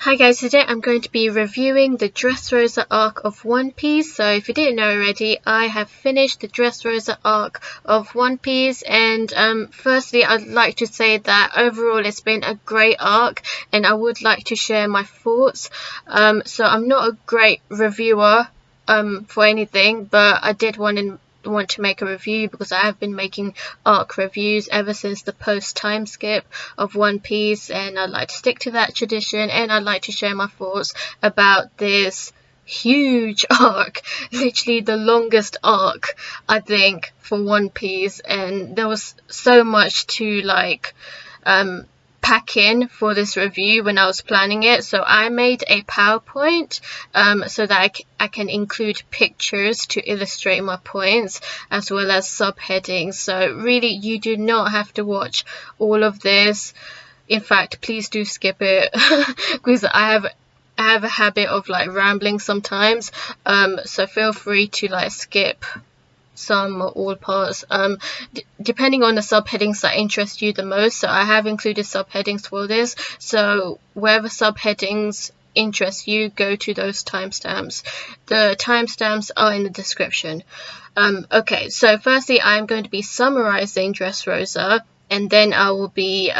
Hi guys, today I'm going to be reviewing the Dressrosa arc of One Piece. So if you didn't know already, I have finished the Dressrosa arc of One Piece, and firstly I'd like to say that overall it's been a great arc and I would like to share my thoughts. So I'm not a great reviewer for anything, but I did want to make a review because I have been making arc reviews ever since the post time skip of One Piece, and I'd like to stick to that tradition, and I'd like to share my thoughts about this huge arc, literally the longest arc I think for One Piece, and there was so much to pack in for this review when I was planning it. So I made a PowerPoint so that I can include pictures to illustrate my points, as well as subheadings. So really you do not have to watch all of this. In fact, please do skip it because I have a habit of rambling sometimes, so feel free to skip some or all parts depending on the subheadings that interest you the most. So I have included subheadings for this, so wherever subheadings interest you, go to those timestamps. The timestamps are in the description. Okay, so firstly I'm going to be summarizing Dressrosa, and then I will be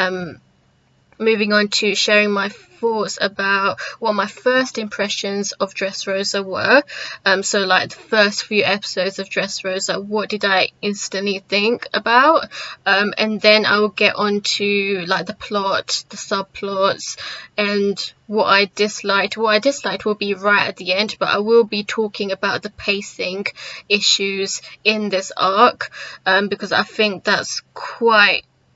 moving on to sharing my thoughts about what my first impressions of Dressrosa were. So the first few episodes of Dressrosa, what did I instantly think about? And then I will get on to the plot, the subplots, and what I disliked. What I disliked will be right at the end, but I will be talking about the pacing issues in this arc, because I think that's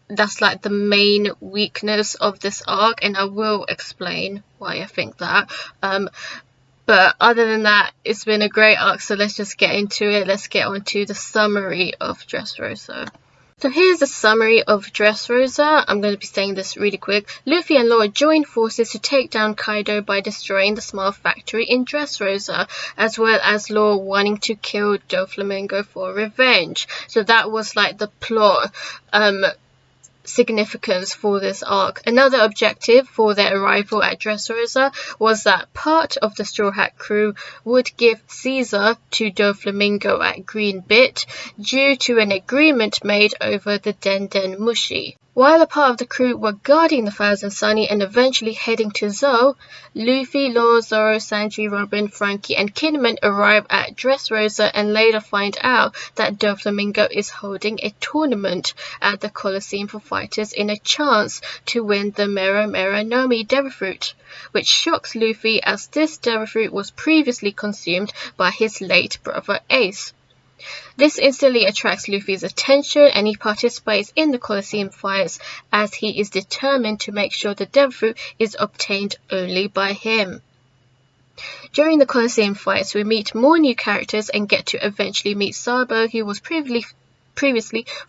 the main weakness of this arc, and I will explain why I think that. But other than that, it's been a great arc, so let's just get into it. Let's get on to the summary of Dressrosa. So here's the summary of Dressrosa. I'm going to be saying this really quick. Luffy and Law join forces to take down Kaido by destroying the Smile Factory in Dressrosa, as well as Law wanting to kill Doflamingo for revenge. So that was the plot significance for this arc. Another objective for their arrival at Dressrosa was that part of the Straw Hat crew would give Caesar to Doflamingo at Green Bit due to an agreement made over the Den Den Mushi. While a part of the crew were guarding the Thousand Sunny and eventually heading to Zou, Luffy, Law, Zoro, Sanji, Robin, Frankie and Kinnaman arrive at Dressrosa and later find out that Doflamingo is holding a tournament at the Colosseum for fighters in a chance to win the Mera Mera Nomi Devil Fruit, which shocks Luffy as this Devil Fruit was previously consumed by his late brother Ace. This instantly attracts Luffy's attention, and he participates in the Colosseum fights as he is determined to make sure the Devil Fruit is obtained only by him. During the Colosseum fights, we meet more new characters and get to eventually meet Sabo, who was previously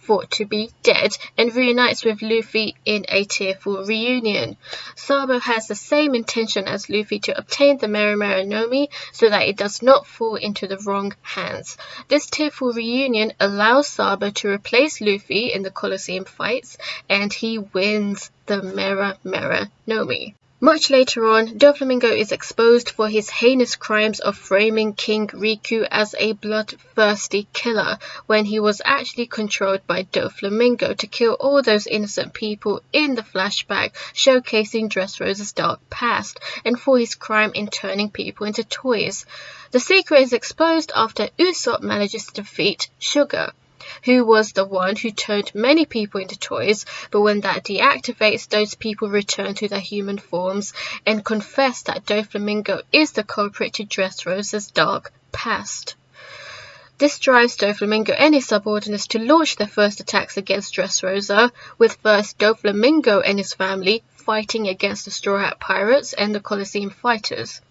thought to be dead, and reunites with Luffy in a tearful reunion. Sabo has the same intention as Luffy to obtain the Mera Mera Nomi so that it does not fall into the wrong hands. This tearful reunion allows Sabo to replace Luffy in the Colosseum fights, and he wins the Mera Mera Nomi. Much later on, Doflamingo is exposed for his heinous crimes of framing King Riku as a bloodthirsty killer, when he was actually controlled by Doflamingo to kill all those innocent people in the flashback showcasing Dressrosa's dark past, and for his crime in turning people into toys. The secret is exposed after Usopp manages to defeat Sugar, who was the one who turned many people into toys, but when that deactivates, those people return to their human forms and confess that Doflamingo is the culprit to Dressrosa's dark past. This drives Doflamingo and his subordinates to launch their first attacks against Dressrosa, with first Doflamingo and his family fighting against the Straw Hat Pirates and the Colosseum fighters,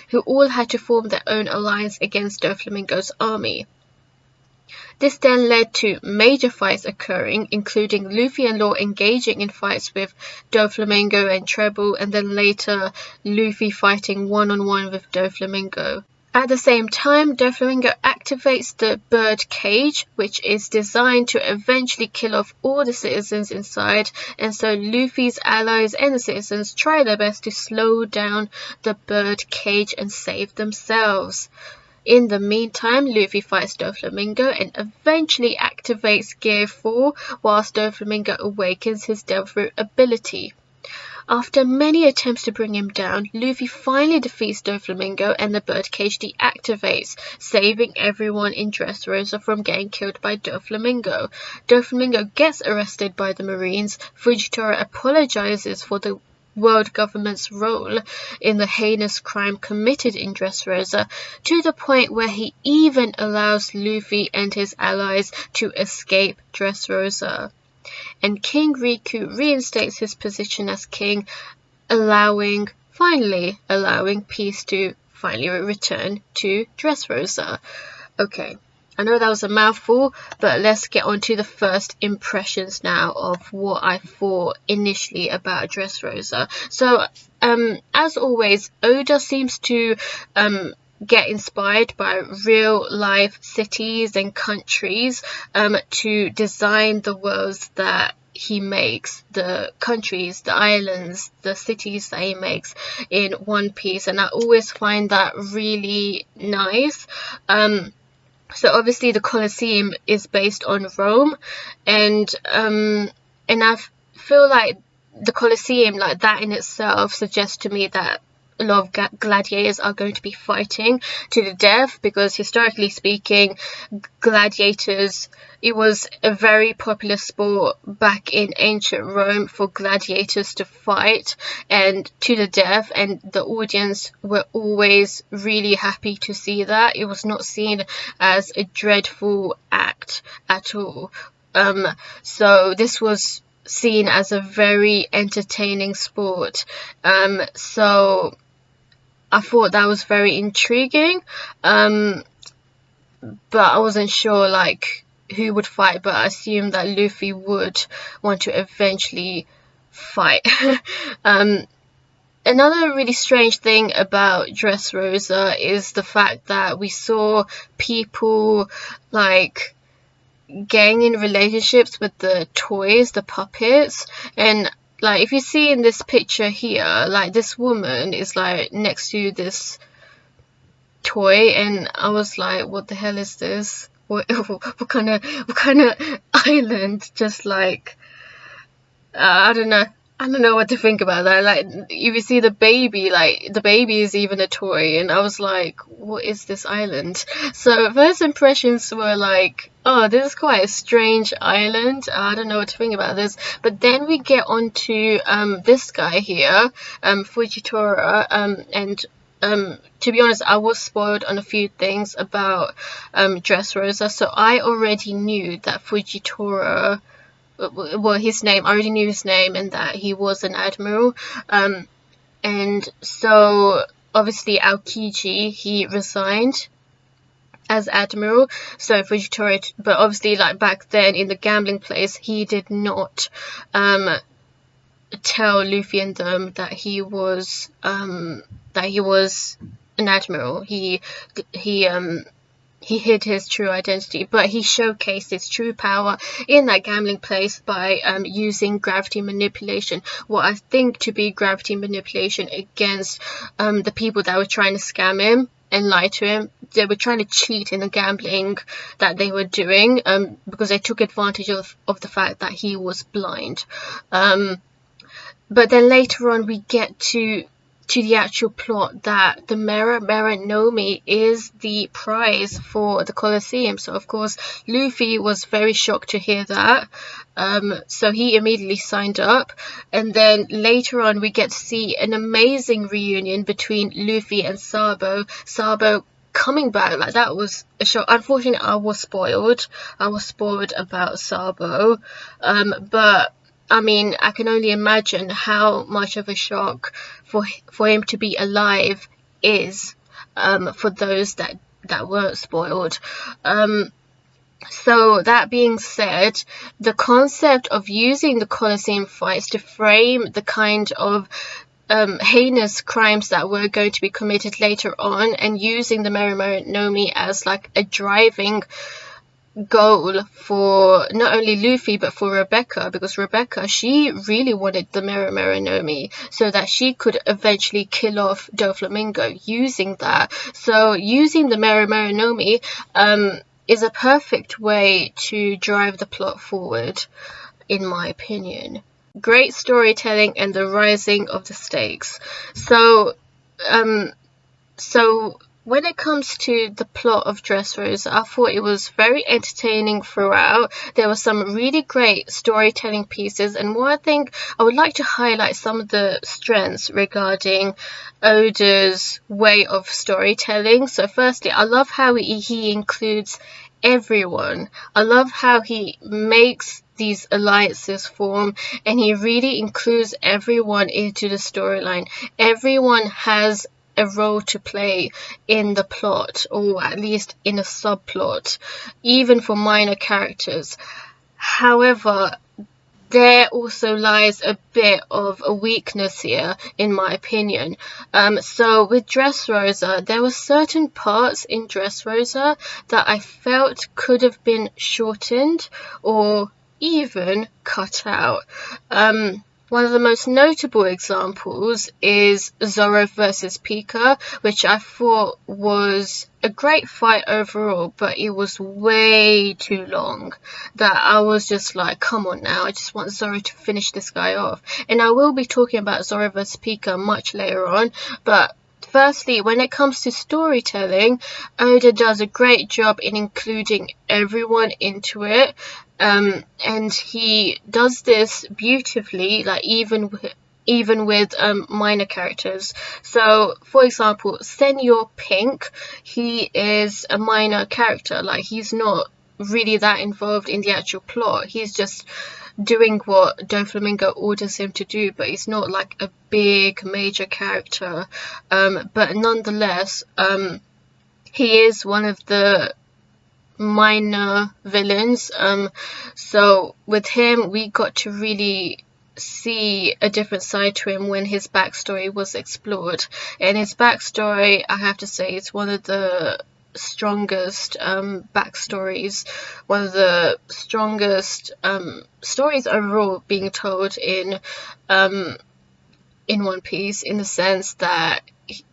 who all had to form their own alliance against Doflamingo's army. This then led to major fights occurring, including Luffy and Law engaging in fights with Doflamingo and Treble, and then later Luffy fighting one-on-one with Doflamingo. At the same time, Doflamingo activates the bird cage, which is designed to eventually kill off all the citizens inside, and so Luffy's allies and the citizens try their best to slow down the bird cage and save themselves. In the meantime, Luffy fights Doflamingo and eventually activates Gear 4 whilst Doflamingo awakens his Devil ability. After many attempts to bring him down, Luffy finally defeats Doflamingo and the birdcage deactivates, saving everyone in Dressrosa from getting killed by Doflamingo. Doflamingo gets arrested by the Marines. Fujitora apologizes for the world government's role in the heinous crime committed in Dressrosa, to the point where he even allows Luffy and his allies to escape Dressrosa. And King Riku reinstates his position as king, finally allowing peace to finally return to Dressrosa. Okay, I know that was a mouthful, but let's get on to the first impressions now of what I thought initially about Dressrosa. So, as always, Oda seems to get inspired by real life cities and countries to design the worlds that he makes, the countries, the islands, the cities that he makes in One Piece, and I always find that really nice. So obviously the Colosseum is based on Rome, and I feel like the Colosseum, like that in itself, suggests to me that a lot of gladiators are going to be fighting to the death, because historically speaking, gladiators, it was a very popular sport back in ancient Rome for gladiators to fight and to the death, and the audience were always really happy to see that. It was not seen as a dreadful act at all. So this was seen as a very entertaining sport. So I thought that was very intriguing, but I wasn't sure like who would fight, but I assumed that Luffy would want to eventually fight. Another really strange thing about Dressrosa is the fact that we saw people like getting in relationships with the toys, the puppets, and like if you see in this picture here, like this woman is like next to this toy, and I was like, what the hell is this? What kind of island? Just like I don't know what to think about that. Like if you see the baby, like the baby is even a toy, and I was like, what is this island? So first impressions were like, oh, this is quite a strange island. I don't know what to think about this. But then we get on to this guy here, Fujitora, and to be honest, I was spoiled on a few things about Dressrosa, so I already knew that Fujitora, well, I already knew his name, and that he was an admiral. And so obviously Aokiji, he resigned as admiral, so Fujitora, but obviously like back then in the gambling place, he did not tell Luffy and them that he was an admiral. He hid his true identity, but he showcased his true power in that gambling place by using gravity manipulation, what I think to be gravity manipulation against the people that were trying to scam him and lie to him. They were trying to cheat in the gambling that they were doing, because they took advantage of the fact that he was blind. But then later on we get to the actual plot, that the Maranomi is the prize for the Colosseum. So of course Luffy was very shocked to hear that, so he immediately signed up. And then later on we get to see an amazing reunion between Luffy and Sabo coming back. Like that was a shock. Unfortunately I was spoiled about Sabo, but I mean, I can only imagine how much of a shock for him to be alive is, for those that weren't spoiled. So that being said, the concept of using the Colosseum fights to frame the kind of heinous crimes that were going to be committed later on, and using the Marinomi as like a driving goal for not only Luffy but for Rebecca, because Rebecca, she really wanted the Marinomi so that she could eventually kill off Doflamingo using that. So using the Marinomi is a perfect way to drive the plot forward, in my opinion. Great storytelling and the rising of the stakes. So when it comes to the plot of Dressrosa, I thought it was very entertaining throughout. There were some really great storytelling pieces, and what I think I would like to highlight some of the strengths regarding Oda's way of storytelling. So firstly, I love how he includes everyone. I love how he makes these alliances form, and he really includes everyone into the storyline. Everyone has a role to play in the plot, or at least in a subplot, even for minor characters. However, there also lies a bit of a weakness here, in my opinion. So with Dressrosa, there were certain parts in Dressrosa that I felt could have been shortened or even cut out. One of the most notable examples is Zoro versus Pica, which I thought was a great fight overall, but it was way too long that I was just like, come on now, I just want Zoro to finish this guy off. And I will be talking about Zoro versus Pica much later on, but firstly, when it comes to storytelling, Oda does a great job in including everyone into it. And he does this beautifully, like even with minor characters. So, for example, Senor Pink, he is a minor character. Like, he's not really that involved in the actual plot. He's just doing what Doflamingo orders him to do, but he's not like a big major character. But nonetheless, he is one of the minor villains. So with him, we got to really see a different side to him when his backstory was explored. And his backstory, I have to say, it's one of the strongest backstories, one of the strongest stories overall being told in One Piece, in the sense that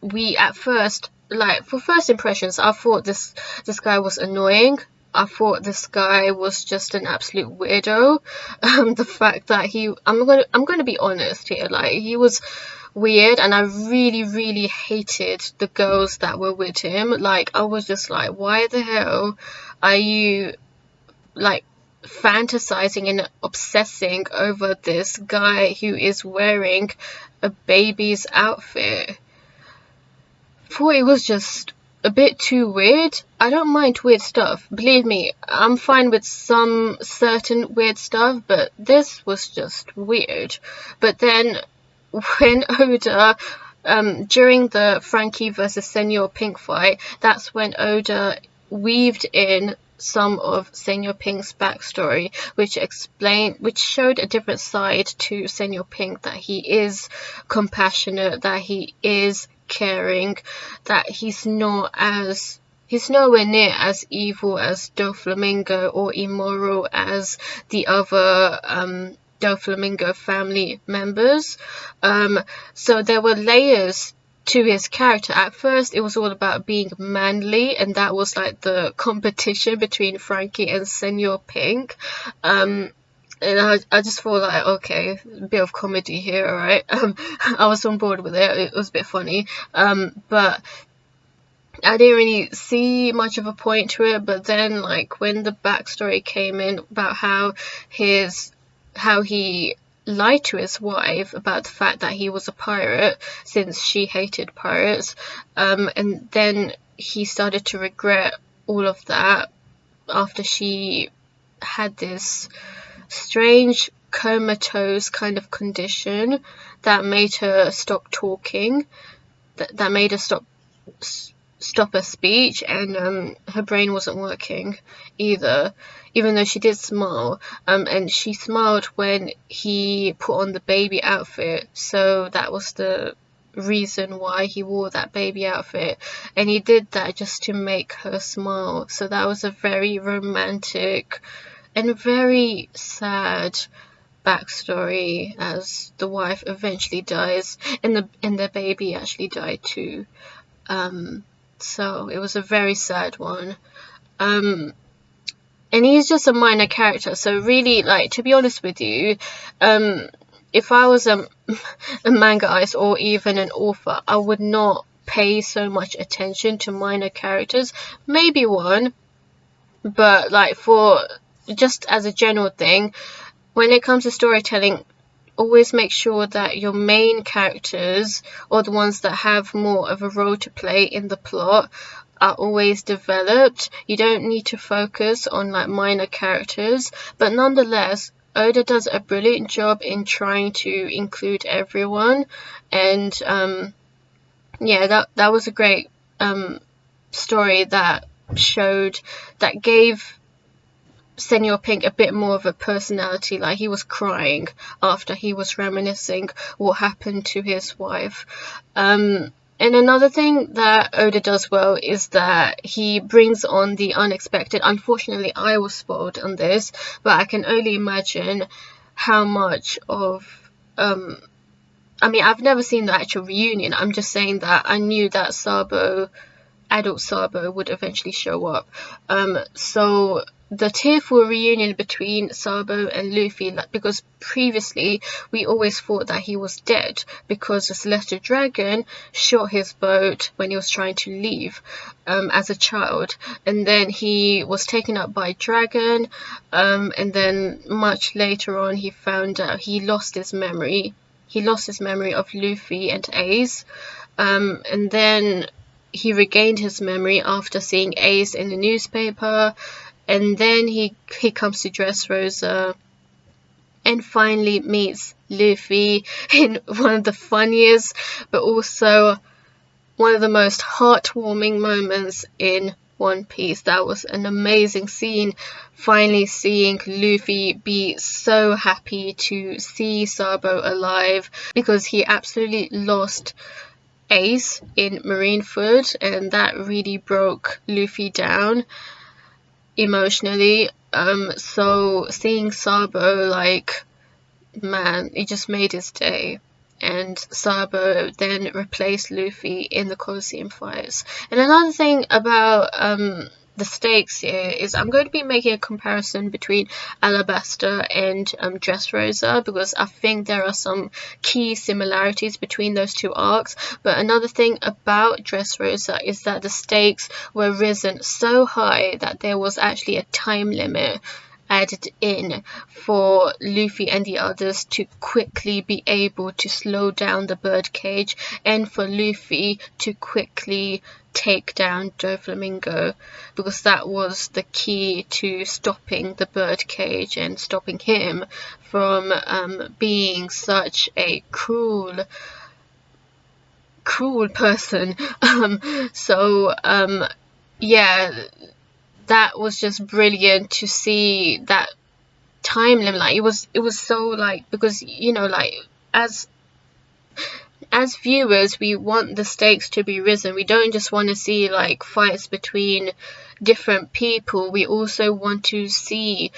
we at first, like, for first impressions, I thought this guy was annoying. I thought this guy was just an absolute weirdo. The fact that I'm gonna be honest here, like, he was weird, and I really hated the girls that were with him. Like, I was just like, why the hell are you like fantasizing and obsessing over this guy who is wearing a baby's outfit? Thought it was just a bit too weird. I don't mind weird stuff, believe me, I'm fine with some certain weird stuff, but this was just weird. But then when Oda, during the Frankie versus Senor Pink fight, that's when Oda weaved in some of Senor Pink's backstory, which showed a different side to Senor Pink, that he is compassionate, that he is caring, that he's nowhere near as evil as Doflamingo or immoral as the other Doflamingo family members. So there were layers to his character. At first, it was all about being manly, and that was like the competition between Frankie and Senor Pink. And I just thought, like, okay, a bit of comedy here, alright. I was on board with it. It was a bit funny. But I didn't really see much of a point to it. But then, like, when the backstory came in about how he lied to his wife about the fact that he was a pirate, since she hated pirates, and then he started to regret all of that after she had this strange comatose kind of condition that made her stop talking, that made her stop stop her speech, and her brain wasn't working either, even though she did smile. And she smiled when he put on the baby outfit, so that was the reason why he wore that baby outfit, and he did that just to make her smile. So that was a very romantic and very sad backstory, as the wife eventually dies, and the baby actually died too. So it was a very sad one. And he's just a minor character, so really, like, to be honest with you, if I was a mangaist or even an author, I would not pay so much attention to minor characters. Maybe one, but like, for just as a general thing, when it comes to storytelling, always make sure that your main characters, or the ones that have more of a role to play in the plot, are always developed. You don't need to focus on like minor characters, but nonetheless, Oda does a brilliant job in trying to include everyone. And yeah, that was a great story that gave Senor Pink a bit more of a personality. Like, he was crying after he was reminiscing what happened to his wife. And another thing that Oda does well is that he brings on the unexpected. Unfortunately, I was spoiled on this, but I can only imagine how much of I mean, I've never seen the actual reunion. I'm just saying that I knew that adult Sabo would eventually show up. So the tearful reunion between Sabo and Luffy, because previously we always thought that he was dead because the Celestial Dragon shot his boat when he was trying to leave as a child, and then he was taken up by Dragon, and then much later on he found out he lost his memory of Luffy and Ace, and then he regained his memory after seeing Ace in the newspaper, and then he comes to Dressrosa and finally meets Luffy in one of the funniest but also one of the most heartwarming moments in One Piece. That was an amazing scene, finally seeing Luffy be so happy to see Sabo alive, because he absolutely lost Ace in Marineford, and that really broke Luffy down emotionally. So seeing Sabo, like, man, it just made his day. And Sabo then replaced Luffy in the Colosseum fights. And another thing about the stakes here is I'm going to be making a comparison between Alabasta and Dressrosa, because I think there are some key similarities between those two arcs. But another thing about Dressrosa is that the stakes were risen so high that there was actually a time limit added in for Luffy and the others to quickly be able to slow down the birdcage, and for Luffy to quickly take down Doflamingo, because that was the key to stopping the birdcage and stopping him from being such a cruel person. Yeah, that was just brilliant to see that time limit. Like, it was so, like, because, you know, like, as viewers, we want the stakes to be risen. We don't just want to see like fights between different people. We also want to see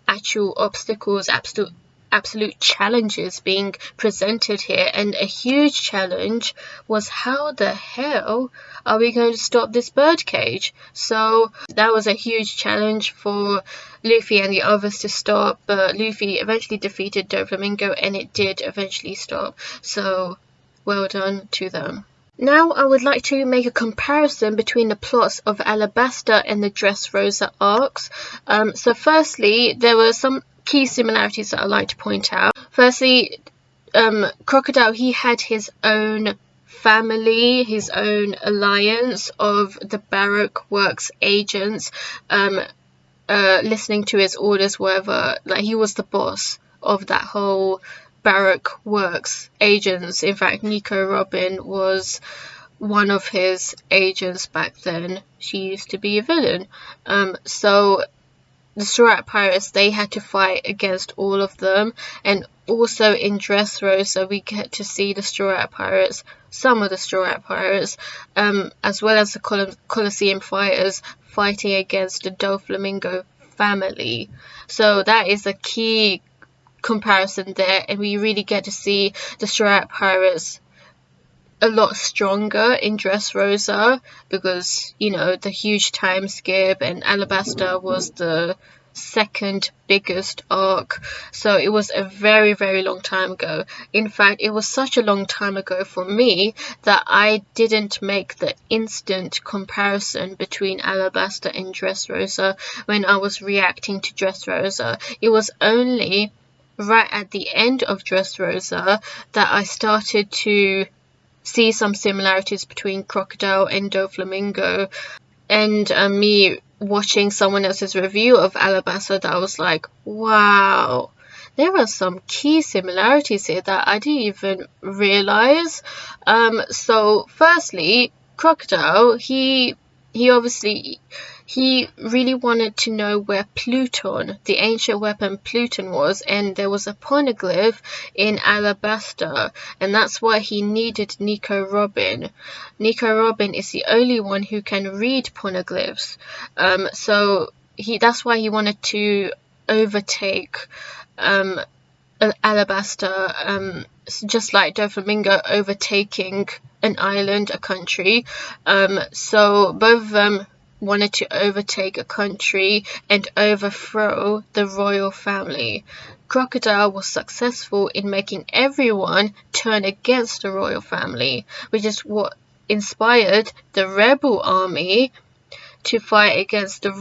actual obstacles, absolute challenges being presented here. And a huge challenge was, how the hell are we going to stop this birdcage? So that was a huge challenge for Luffy and the others to stop, but Luffy eventually defeated Doflamingo and it did eventually stop. So well done to them. Now I would like to make a comparison between the plots of Alabasta and the Dressrosa arcs. So firstly, there were some key similarities that I'd like to point out. Firstly, Crocodile, he had his own family, his own alliance of the Baroque Works agents, listening to his orders wherever, like, he was the boss of that whole Baroque Works agents. In fact, Nico Robin was one of his agents back then, she used to be a villain. So the Straw Hat Pirates, they had to fight against all of them. And also in Dressrosa, we get to see the Straw Hat Pirates, some of the Straw Hat Pirates, as well as the Colosseum fighters fighting against the Doflamingo family. So that is a key comparison there, and we really get to see the Straw Hat Pirates a lot stronger in Dressrosa because, you know, the huge time skip, and Alabasta was the second biggest arc, so it was a very, very long time ago. In fact, it was such a long time ago for me that I didn't make the instant comparison between Alabasta and Dressrosa when I was reacting to Dressrosa. It was only right at the end of Dressrosa that I started to see some similarities between Crocodile and Doflamingo, and me watching someone else's review of Alabasta, that I was like, wow, there are some key similarities here that I didn't even realize. So firstly, Crocodile, he really wanted to know where Pluton, the ancient weapon Pluton, was, and there was a poneglyph in Alabasta, and that's why he needed Nico Robin. Nico Robin is the only one who can read poneglyphs, so that's why he wanted to overtake Alabasta, just like Doflamingo overtaking an island, a country. So both of them wanted to overtake a country and overthrow the royal family. Crocodile was successful in making everyone turn against the royal family, which is what inspired the rebel army to fight against the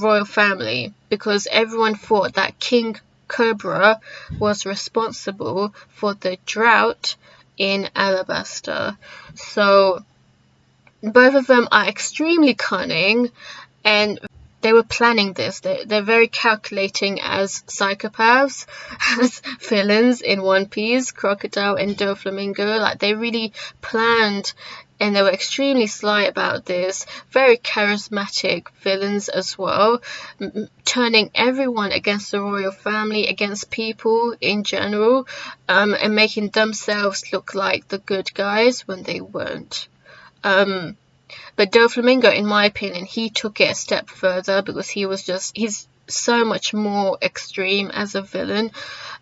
royal family, because everyone thought that King Cobra was responsible for the drought in Alabasta. So both of them are extremely cunning, and they were planning this. They're very calculating as psychopaths, as villains in One Piece, Crocodile and Doflamingo. Like, they really planned, and they were extremely sly about this. Very charismatic villains as well, turning everyone against the royal family, against people in general, and making themselves look like the good guys when they weren't. But Doflamingo, in my opinion, he took it a step further because he's so much more extreme as a villain.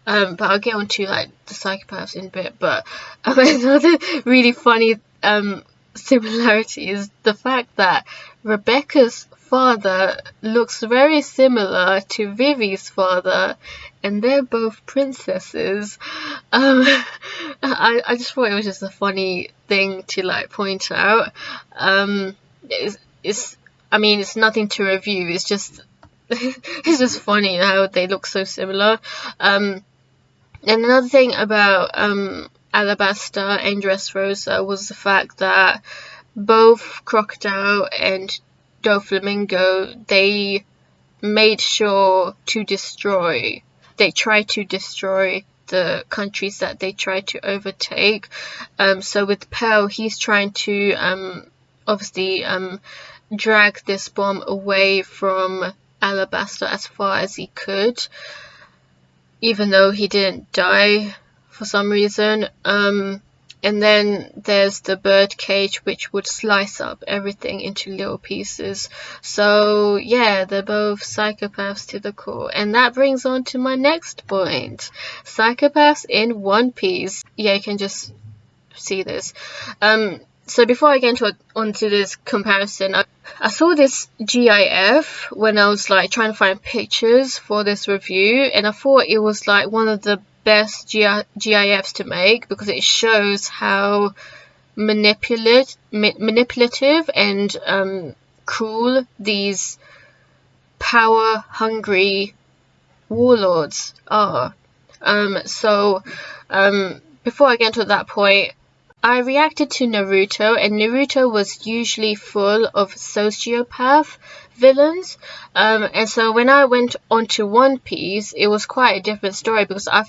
But I'll get onto like the psychopaths in a bit. But another really funny similarity is the fact that Rebecca's father looks very similar to Vivi's father, and they're both princesses. I just thought it was just a funny thing to like point out. It's nothing to review. It's just it's just funny how they look so similar. And another thing about Alabasta and Dressrosa was the fact that both Crocodile and Doflamingo, they made sure to destroy. They tried to destroy the countries that they tried to overtake. So with Pearl, he's trying to obviously drag this bomb away from Alabasta as far as he could, even though he didn't die for some reason. And then there's the bird cage, which would slice up everything into little pieces. So yeah, they're both psychopaths to the core. And that brings on to my next point. Psychopaths in One Piece. Yeah, you can just see this. So before I get onto this comparison, I saw this GIF when I was like trying to find pictures for this review, and I thought it was like one of the best GIFs to make because it shows how manipulative and cruel these power-hungry warlords are. Before I get to that point, I reacted to Naruto, and Naruto was usually full of sociopath villains, and so when I went onto One Piece, it was quite a different story because I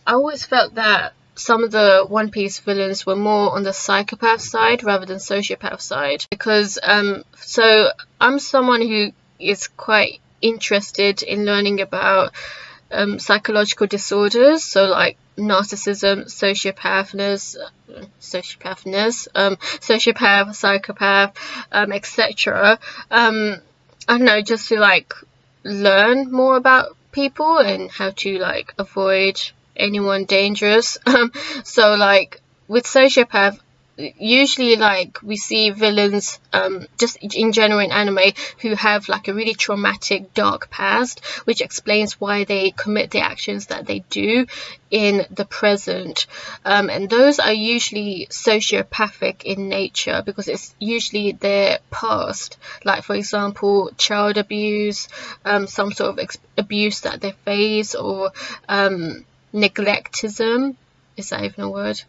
always felt that some of the One Piece villains were more on the psychopath side rather than sociopath side, because so I'm someone who is quite interested in learning about psychological disorders, so like narcissism, sociopath, psychopath, etc. I don't know, just to like learn more about people and how to like avoid anyone dangerous. So like with sociopath, usually like we see villains just in general in anime who have like a really traumatic dark past, which explains why they commit the actions that they do in the present, and those are usually sociopathic in nature because it's usually their past, like for example child abuse, some sort of abuse that they face, or neglectism. Is that even a word?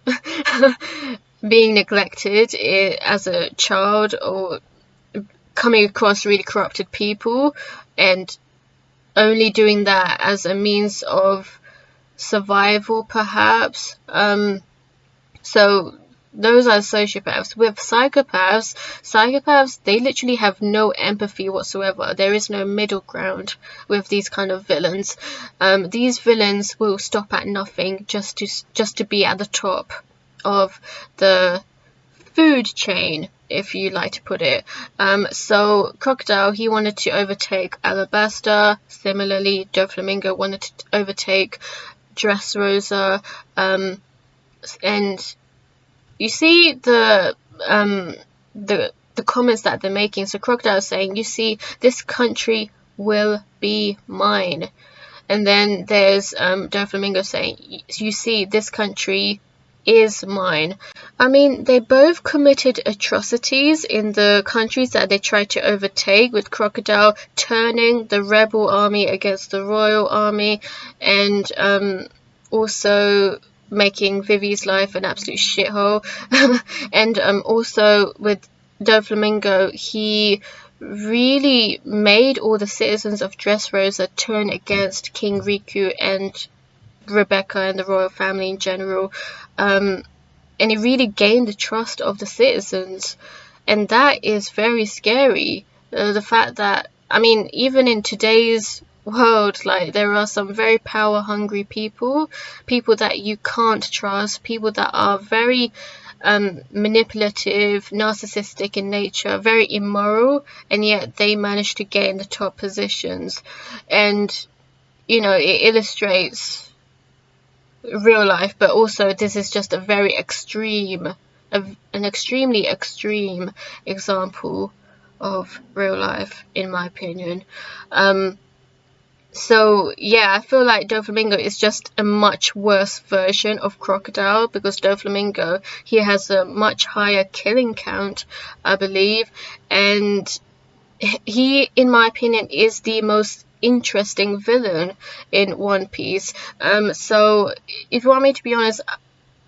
Being neglected as a child, or coming across really corrupted people and only doing that as a means of survival, perhaps. So those are sociopaths. With psychopaths, they literally have no empathy whatsoever. There is no middle ground with these kind of villains. These villains will stop at nothing just to be at the top of the food chain, if you like to put it. So Crocodile, he wanted to overtake Alabasta. Similarly, Doflamingo wanted to overtake Dressrosa. And you see the comments that they're making. So Crocodile is saying, you see, this country will be mine. And then there's Doflamingo saying, you see, this country is mine. I mean, they both committed atrocities in the countries that they tried to overtake, with Crocodile turning the rebel army against the royal army, and also making Vivi's life an absolute shithole. And also with Doflamingo, he really made all the citizens of Dressrosa turn against King Riku and Rebecca and the royal family in general, and he really gained the trust of the citizens, and that is very scary. The fact that, I mean, even in today's world, like, there are some very power hungry people that you can't trust, people that are very manipulative, narcissistic in nature, very immoral, and yet they manage to get in the top positions. And you know, it illustrates real life, but also this is just a very extremely extreme example of real life, in my opinion. So yeah, I feel like Doflamingo is just a much worse version of Crocodile, because Doflamingo, he has a much higher killing count, I believe, and he, in my opinion, is the most interesting villain in One Piece. So if you want me to be honest,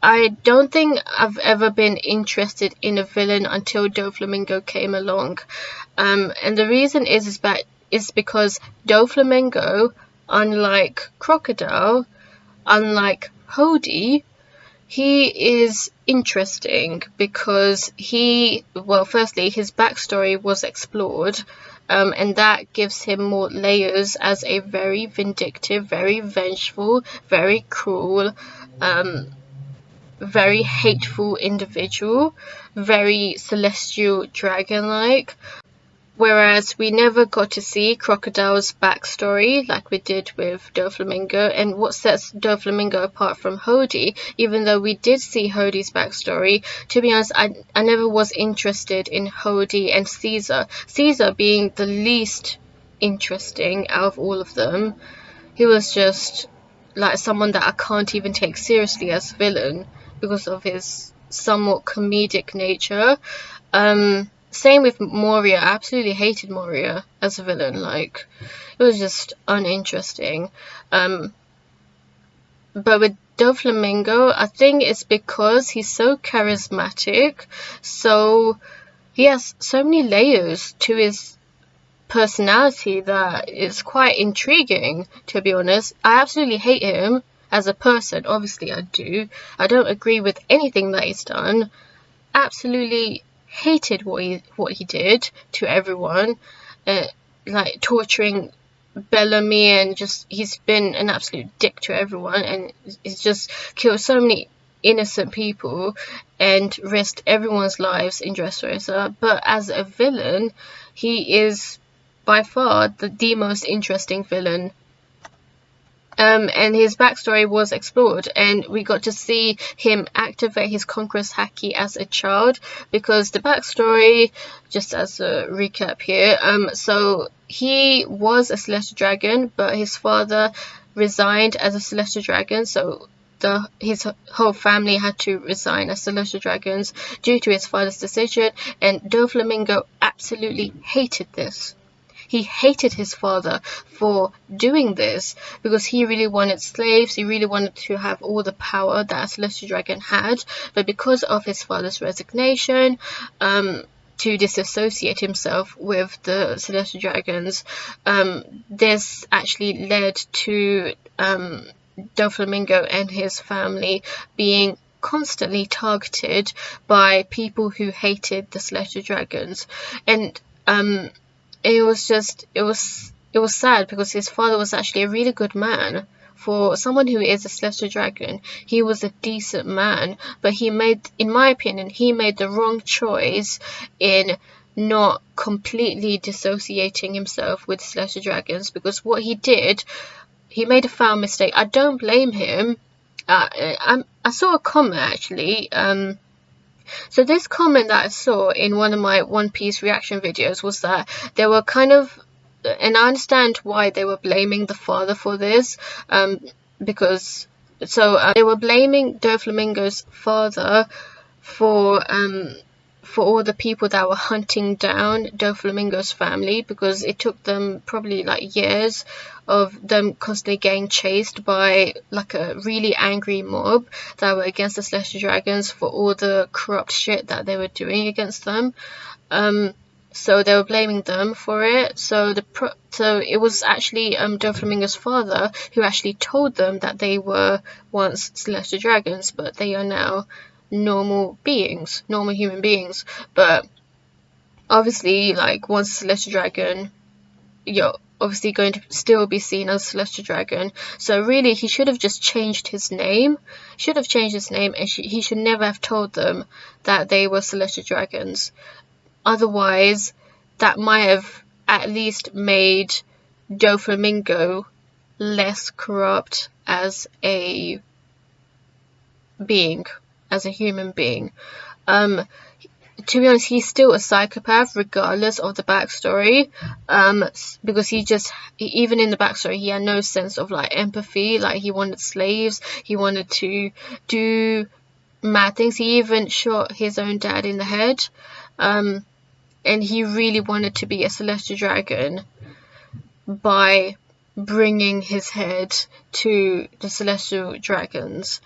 I don't think I've ever been interested in a villain until Doflamingo came along. And the reason is because Doflamingo, unlike Crocodile, unlike Hody, he is interesting because firstly, his backstory was explored, and that gives him more layers as a very vindictive, very vengeful, very cruel, very hateful individual, very celestial dragon-like. Whereas we never got to see Crocodile's backstory like we did with Doflamingo, and what sets Doflamingo apart from Hody, even though we did see Hody's backstory, to be honest, I never was interested in Hody and Caesar. Caesar being the least interesting out of all of them. He was just like someone that I can't even take seriously as villain because of his somewhat comedic nature. Same with Moria. I absolutely hated Moria as a villain. Like, it was just uninteresting. But with Doflamingo, I think it's because he's so charismatic, so he has so many layers to his personality that it's quite intriguing, to be honest. I absolutely hate him as a person. Obviously I do. I don't agree with anything that he's done. Absolutely hated what he did to everyone, like torturing Bellamy, and just he's been an absolute dick to everyone, and he's just killed so many innocent people and risked everyone's lives in Dressrosa. But as a villain, he is by far the most interesting villain. And his backstory was explored, and we got to see him activate his Conqueror's Haki as a child, because the backstory, just as a recap here, so he was a Celestial Dragon, but his father resigned as a Celestial Dragon, so his whole family had to resign as Celestial Dragons due to his father's decision, and Doflamingo absolutely hated this. He hated his father for doing this because he really wanted slaves. He really wanted to have all the power that a Celestial Dragon had. But because of his father's resignation, to disassociate himself with the Celestial Dragons, this actually led to Doflamingo and his family being constantly targeted by people who hated the Celestial Dragons. And it was sad because his father was actually a really good man. For someone who is a Celestial Dragon, he was a decent man, but in my opinion, he made the wrong choice in not completely dissociating himself with Celestial Dragons, because what he did, he made a foul mistake. I don't blame him. I saw a comment actually, so this comment that I saw in one of my One Piece reaction videos was that they were kind of, and I understand why they were blaming the father for this, because they were blaming Doflamingo's father for all the people that were hunting down Doflamingo's family, because it took them probably like years of them constantly getting chased by like a really angry mob that were against the Celestial Dragons for all the corrupt shit that they were doing against them. So they were blaming them for it. So it was actually Doflamingo's father who actually told them that they were once Celestial Dragons, but they are now normal human beings. But obviously, like, once Celestial Dragon, you're obviously going to still be seen as Celestial Dragon. So really, he should have just changed his name. And he should never have told them that they were Celestial Dragons. Otherwise, that might have at least made Doflamingo less corrupt as a being, as a human being. To be honest, he's still a psychopath regardless of the backstory, because even in the backstory, he had no sense of like empathy. Like, he wanted slaves, he wanted to do mad things. He even shot his own dad in the head, and he really wanted to be a Celestial Dragon by bringing his head to the Celestial Dragons.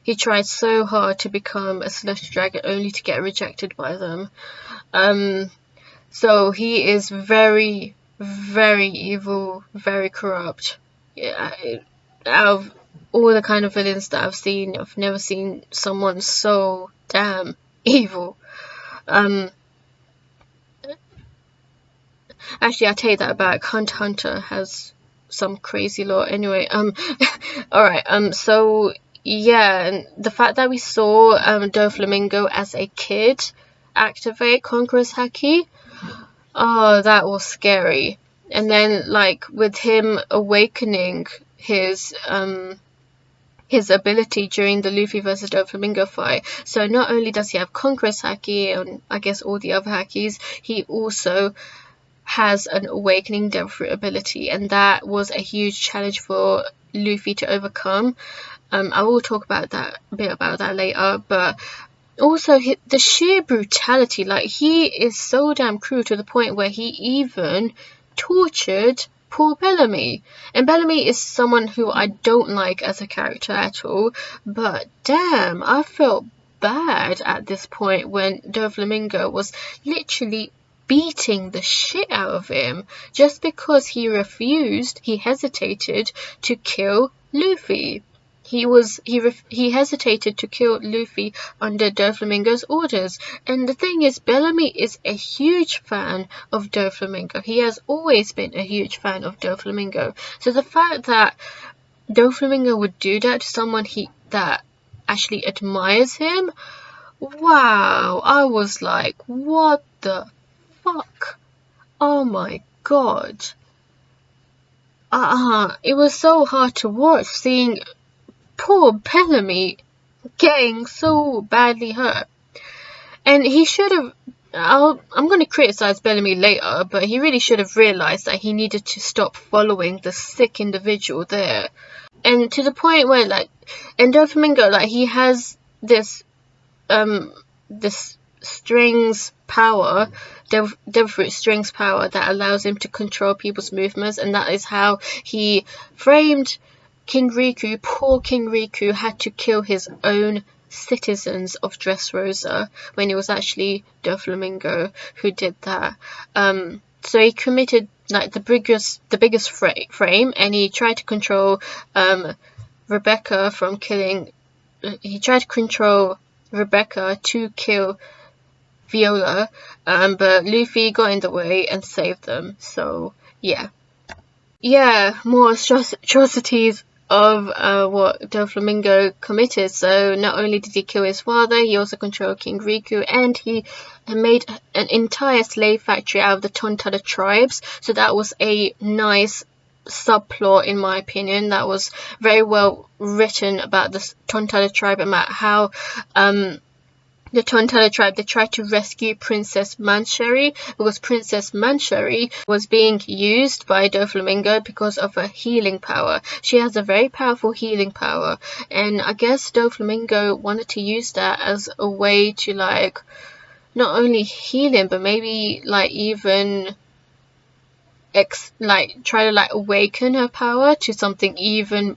He tried so hard to become a Celestial Dragon only to get rejected by them. So he is very, very evil, very corrupt. Yeah, out of all the kind of villains that I've seen, I've never seen someone so damn evil. Actually, I take that back. Hunter x Hunter has some crazy lore. Anyway, alright, so yeah, and the fact that we saw Doflamingo as a kid activate Conqueror's Haki, oh, that was scary. And then, like, with him awakening his ability during the Luffy versus Doflamingo fight, so not only does he have Conqueror's Haki and I guess all the other Hakis, he also has an awakening devil fruit ability, and that was a huge challenge for Luffy to overcome. I will talk about that later, but also the sheer brutality, like, he is so damn cruel to the point where he even tortured poor Bellamy. And Bellamy is someone who I don't like as a character at all, but damn, I felt bad at this point when Doflamingo was literally beating the shit out of him just because he hesitated to kill Luffy. he hesitated to kill Luffy under Doflamingo's orders. And the thing is, Bellamy is a huge fan of Doflamingo. He has always been a huge fan of Doflamingo. So the fact that Doflamingo would do that to someone that actually admires him, wow, I was like, what the fuck? Oh my god. It was so hard to watch, seeing poor Bellamy getting so badly hurt. And he should have, I'm going to criticize Bellamy later, but he really should have realized that he needed to stop following the sick individual there. And to the point where, like, in Doflamingo, like, he has this strings power, Devil Fruit strings power, that allows him to control people's movements, and that is how he framed King Riku. Poor King Riku had to kill his own citizens of Dressrosa when it was actually Doflamingo who did that. So he committed, like, the biggest frame, and he tried to control Rebecca from killing. He tried to control Rebecca to kill Viola, but Luffy got in the way and saved them. So yeah, more atrocities of what Doflamingo committed. So not only did he kill his father, he also controlled King Riku, and he made an entire slave factory out of the Tontara tribes. So that was a nice subplot, in my opinion. That was very well written about the Tontara tribe, about how the Tontara tribe, they tried to rescue Princess Mancherry, because Princess Mancherry was being used by Doflamingo because of her healing power. She has a very powerful healing power, and I guess Doflamingo wanted to use that as a way to, like, not only heal him, but maybe, like, even try to, like, awaken her power to something even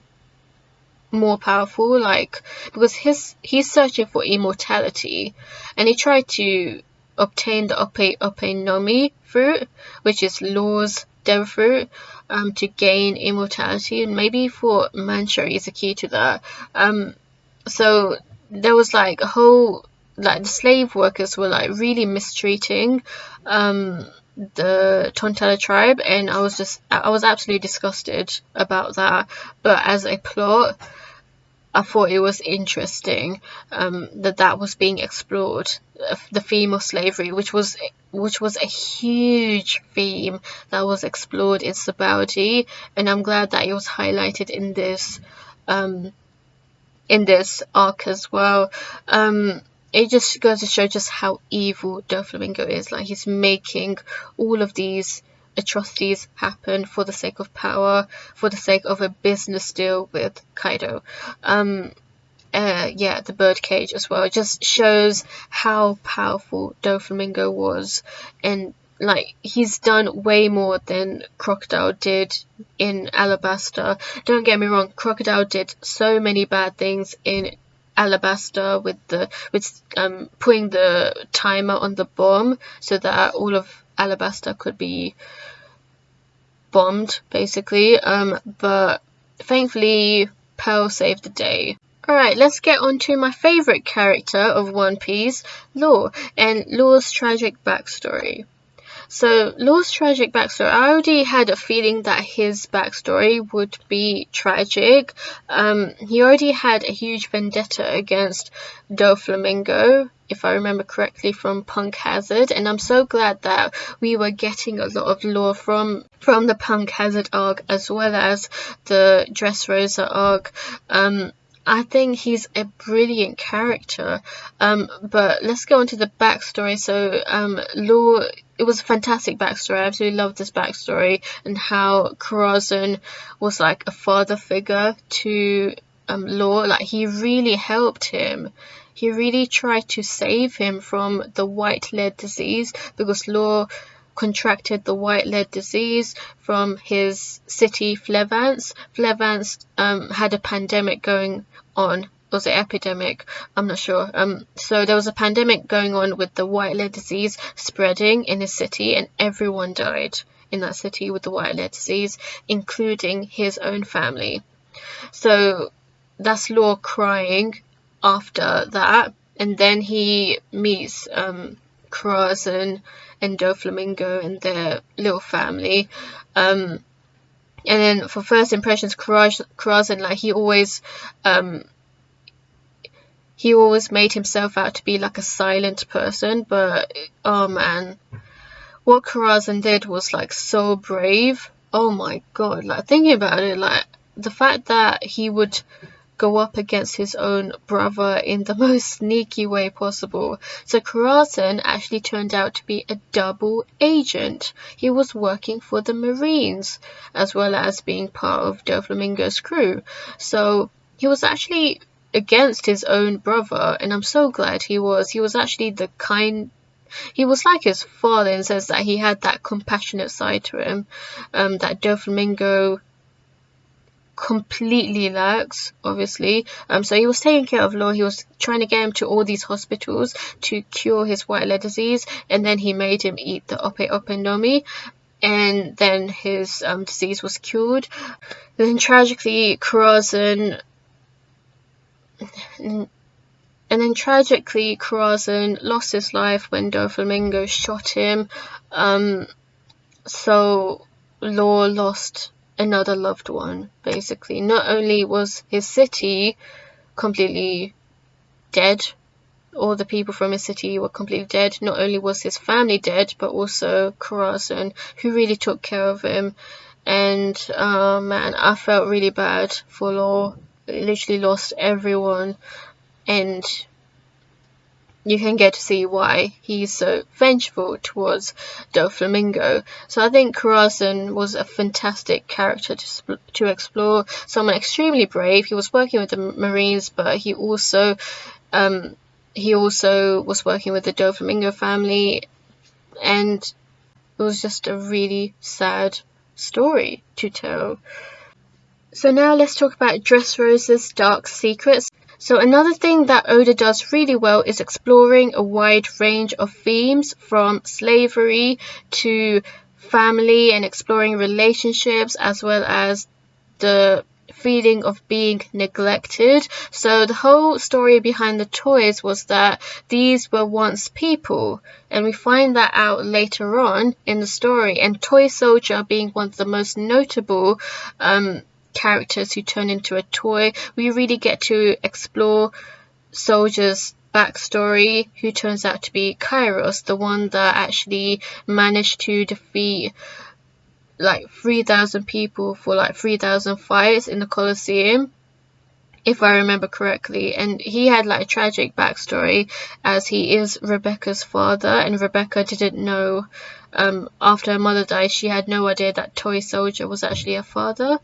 more powerful, like, because he's searching for immortality, and he tried to obtain the Ope Nomi fruit, which is Law's devil fruit, to gain immortality, and maybe for Mancherry is a key to that. So there was, like, a whole, like, the slave workers were, like, really mistreating the Tontara tribe, and I was absolutely disgusted about that. But as a plot, I thought it was interesting that was being explored, the theme of slavery, which was a huge theme that was explored in Sabaody, and I'm glad that it was highlighted in this arc as well. It just goes to show just how evil Doflamingo is. Like, he's making all of these atrocities happen for the sake of power, for the sake of a business deal with Kaido. The birdcage as well, it just shows how powerful Doflamingo was, and, like, he's done way more than Crocodile did in Alabasta. Don't get me wrong, Crocodile did so many bad things in Alabasta with putting the timer on the bomb so that all of Alabasta could be bombed, basically, but thankfully Pearl saved the day. Alright, let's get on to my favourite character of One Piece, Law, and Law's tragic backstory. So, Law's tragic backstory, I already had a feeling that his backstory would be tragic. He already had a huge vendetta against Doflamingo, if I remember correctly, from Punk Hazard, and I'm so glad that we were getting a lot of Law from the Punk Hazard arc as well as the Dressrosa arc. I think he's a brilliant character, but let's go on to the backstory. So, Law, it was a fantastic backstory. I absolutely loved this backstory, and how Corazon was like a father figure to Law. Like, he really helped him. He really tried to save him from the white lead disease, because Law contracted the white lead disease from his city Flevance. Flevance had a pandemic going on. Was it epidemic? I'm not sure. So there was a pandemic going on with the white lead disease spreading in his city, and everyone died in that city with the white lead disease, including his own family. So that's Law crying after that, and then he meets Corazon and Doflamingo and their little family. And then for first impressions, Corazon, like, he always made himself out to be like a silent person, but oh man, what Corazon did was like so brave. Oh my god, like, thinking about it, like, the fact that he would go up against his own brother in the most sneaky way possible. So Corazon actually turned out to be a double agent. He was working for the Marines as well as being part of Doflamingo's crew. So he was actually against his own brother, and I'm so glad he was. He was actually he was like his father in the sense that he had that compassionate side to him that Doflamingo completely lacks, obviously. So he was taking care of Law. He was trying to get him to all these hospitals to cure his white leg disease, and then he made him eat the ope ope nomi, and then his disease was cured. Then tragically Corazon lost his life when Doflamingo shot him. So Law lost another loved one, basically. Not only was his city completely dead, all the people from his city were completely dead, not only was his family dead, but also Corazon, who really took care of him. And man, I felt really bad for Law. He literally lost everyone, and you can get to see why he's so vengeful towards Doflamingo. So I think Corazon was a fantastic character to explore. Someone extremely brave. He was working with the Marines, but he also was working with the Doflamingo family, and it was just a really sad story to tell. So now let's talk about Dressrosa's dark secrets. So another thing that Oda does really well is exploring a wide range of themes, from slavery to family, and exploring relationships as well as the feeling of being neglected. So the whole story behind the toys was that these were once people, and we find that out later on in the story, and Toy Soldier being one of the most notable characters who turn into a toy. We really get to explore Soldier's backstory, who turns out to be Kairos, the one that actually managed to defeat like 3,000 people for like 3,000 fights in the Colosseum, if I remember correctly. And he had like a tragic backstory, as he is Rebecca's father, and Rebecca didn't know, after her mother died, she had no idea that Toy Soldier was actually her father,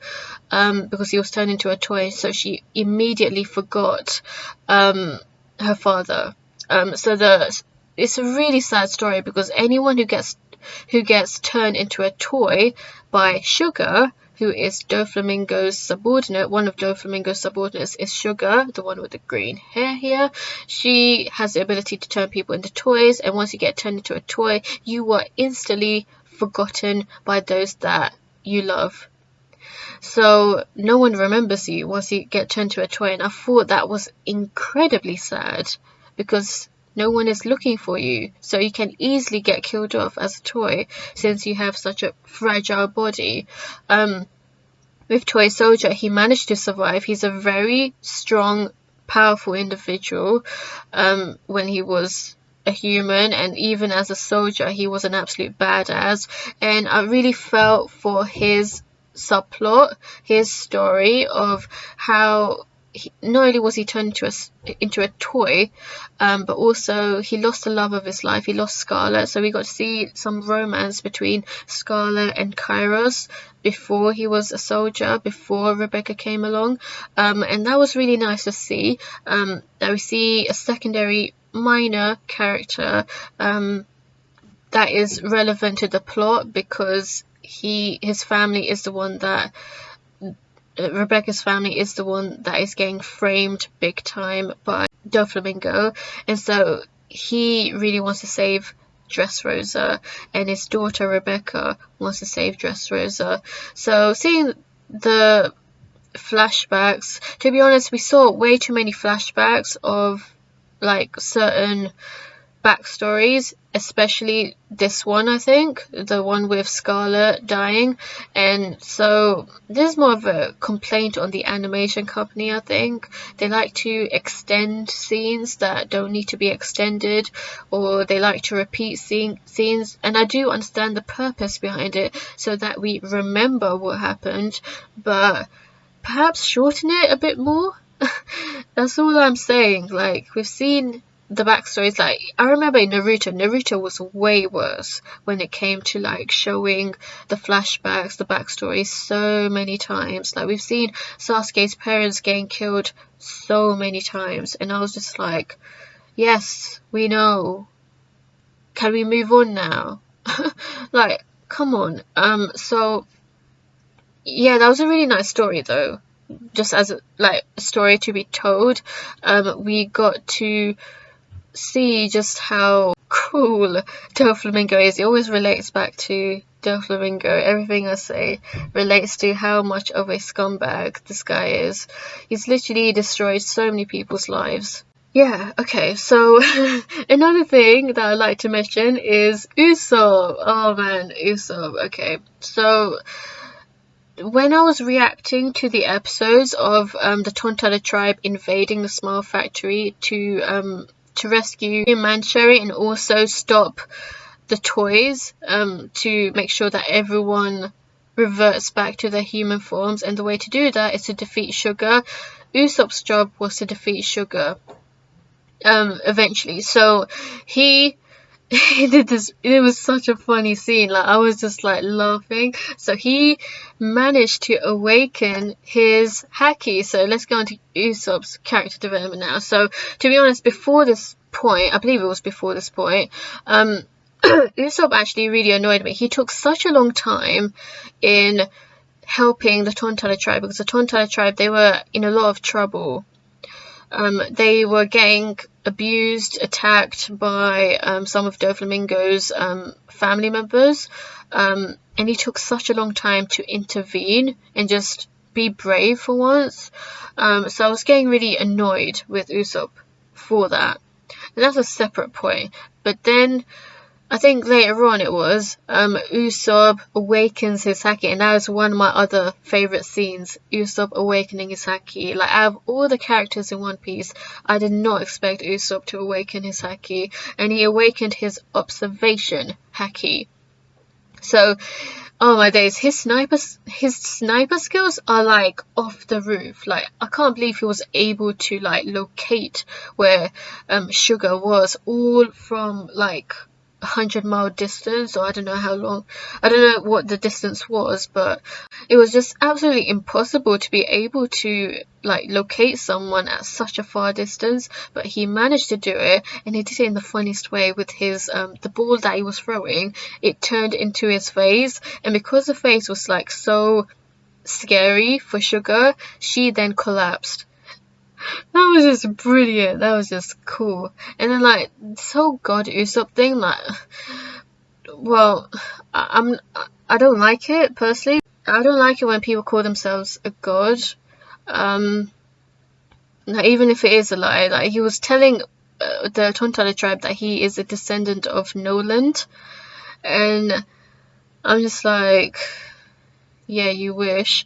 because he was turned into a toy, so she immediately forgot her father. So it's a really sad story, because anyone who gets turned into a toy by Sugar, who is Doflamingo's subordinate, one of Doflamingo's subordinates is Sugar, the one with the green hair here. She has the ability to turn people into toys, and once you get turned into a toy, you are instantly forgotten by those that you love. So no one remembers you once you get turned to a toy, and I thought that was incredibly sad, because no one is looking for you, so you can easily get killed off as a toy since you have such a fragile body. With Toy Soldier, he managed to survive. He's a very strong, powerful individual when he was a human, and even as a soldier he was an absolute badass. And I really felt for his subplot, his story of how not only was he turned into a toy, but also he lost the love of his life. He lost Scarlet, so we got to see some romance between Scarlet and Kairos before he was a soldier, before Rebecca came along, and that was really nice to see. That we see a secondary minor character that is relevant to the plot, because his family is the one that Rebecca's family is the one that is getting framed big time by Doflamingo, and so he really wants to save Dressrosa, and his daughter Rebecca wants to save Dressrosa. So seeing the flashbacks. To be honest, we saw way too many flashbacks of like certain backstories, especially this one, I think, the one with Scarlet dying. And so this is more of a complaint on the animation company. I think they like to extend scenes that don't need to be extended, or they like to repeat scenes, and I do understand the purpose behind it, so that we remember what happened, but perhaps shorten it a bit more. That's all I'm saying. Like, we've seen the backstories. Like, I remember in Naruto was way worse when it came to like showing the flashbacks, the backstories so many times. Like, we've seen Sasuke's parents getting killed so many times, and I was just like, yes, we know, can we move on now? Like, come on. So yeah, that was a really nice story though, just as like a story to be told. We got to see just how cool Doflamingo is. It always relates back to Doflamingo. Everything I say relates to how much of a scumbag this guy is. He's literally destroyed so many people's lives. Yeah, okay, so another thing that I like to mention is Usopp. Oh man, Usopp. Okay, so when I was reacting to the episodes of the Tontara tribe invading the Smile Factory to rescue Mancherry and also stop the toys, to make sure that everyone reverts back to their human forms, and the way to do that is to defeat Sugar. Usopp's job was to defeat Sugar eventually, so he did this. It was such a funny scene. Like, I was just like laughing. So he managed to awaken his Haki. So let's go on to Usopp's character development now. So to be honest, before this point, I believe it was before this point, Usopp actually really annoyed me. He took such a long time in helping the Tontara tribe, because the Tontara tribe, they were in a lot of trouble. They were getting abused, attacked by some of Doflamingo's family members, and he took such a long time to intervene and just be brave for once. So I was getting really annoyed with Usopp for that. And that's a separate point. But then I think later on it was Usopp awakens his Haki, and that was one of my other favourite scenes, Usopp awakening his Haki. Like, out of all the characters in One Piece, I did not expect Usopp to awaken his Haki, and he awakened his observation Haki. So, oh my days, his sniper skills are like off the roof. Like, I can't believe he was able to like locate where Sugar was, all from like 100-mile distance, or I don't know how long, I don't know what the distance was, but it was just absolutely impossible to be able to like locate someone at such a far distance. But he managed to do it, and he did it in the funniest way with his the ball that he was throwing. It turned into his face, and because the face was like so scary for Sugar, she then collapsed. That was just brilliant. That was just cool. And then like this whole God Usopp thing, like, well, I don't like it personally. I don't like it when people call themselves a god. Like, even if it is a lie, like he was telling the Tontara tribe that he is a descendant of Noland, and I'm just like, yeah, you wish.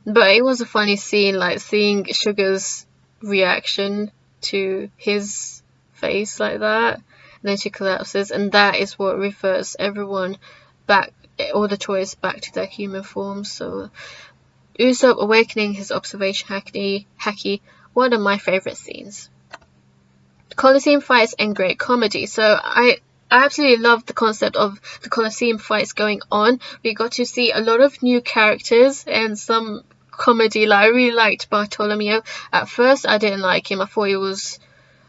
But it was a funny scene, like seeing Sugar's reaction to his face like that, and then she collapses, and that is what reverts everyone back, all the toys back to their human forms. So Usopp awakening his observation Haki, one of my favourite scenes. Colosseum fights and great comedy. So I absolutely loved the concept of the Colosseum fights going on. We got to see a lot of new characters and some comedy. Like, I really liked Bartolomeo. At first I didn't like him. I thought he was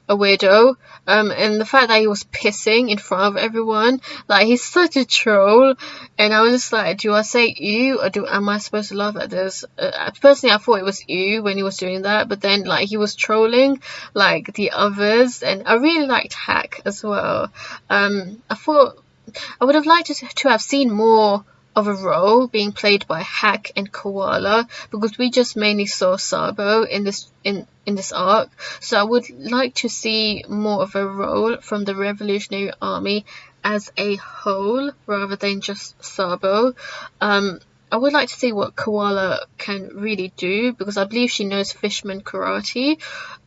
a weirdo, and the fact that he was pissing in front of everyone, like, he's such a troll. And I was just like, do I say ew, or am I supposed to laugh at this? Personally, I thought it was ew when he was doing that, but then like he was trolling like the others. And I really liked Hack as well. I thought I would have liked to have seen more of a role being played by Hack and Koala, because we just mainly saw Sabo in this arc. So I would like to see more of a role from the Revolutionary Army as a whole rather than just Sabo. I would like to see what Koala can really do, because I believe she knows Fishman karate.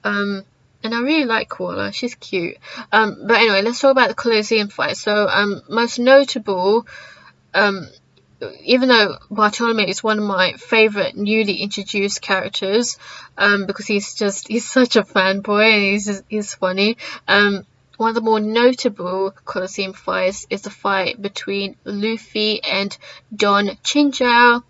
And I really like Koala, she's cute. But anyway, let's talk about the Colosseum fight. So most notable, even though Bartolome is one of my favourite newly introduced characters, because he's such a fanboy and he's funny. One of the more notable Colosseum fights is the fight between Luffy and Don Chinchou,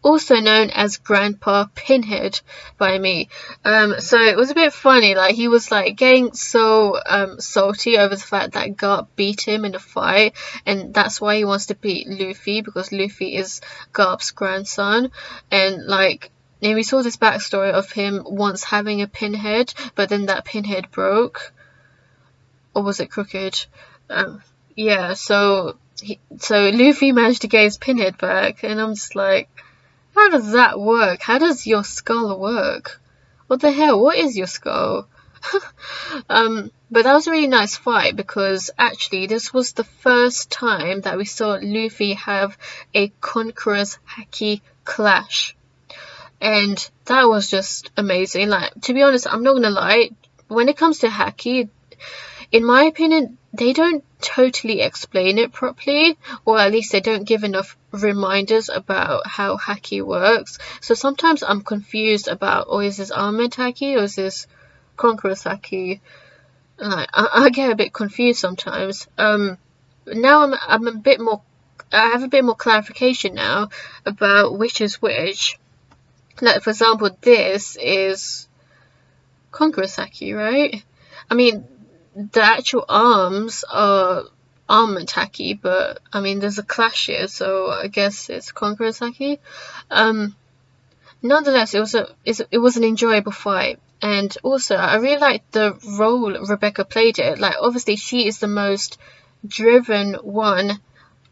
also known as Grandpa Pinhead by me. So it was a bit funny, like he was like getting so salty over the fact that Garp beat him in the fight, and that's why he wants to beat Luffy, because Luffy is Garp's grandson. And like, and we saw this backstory of him once having a pinhead, but then that pinhead broke. Or was it crooked? Yeah, so Luffy managed to get his pinhead back, and I'm just like, how does that work? How does your skull work? What the hell? What is your skull? But that was a really nice fight, because actually this was the first time that we saw Luffy have a Conqueror's Haki clash. And that was just amazing. Like, to be honest, I'm not gonna lie, when it comes to Haki, in my opinion, they don't totally explain it properly, or at least they don't give enough reminders about how Haki works. So sometimes I'm confused about, is this Armored Haki or is this Conqueror's Haki? Like, I get a bit confused sometimes. Now I'm a bit more, I have a bit more clarification now about which is which. Like, for example, this is Conqueror's Haki, right? I mean, the actual arms are Armored Haki, but I mean there's a clash here, so I guess it's Conqueror's Haki. Nonetheless, it was an enjoyable fight, and also I really liked the role Rebecca played it. Like, obviously she is the most driven one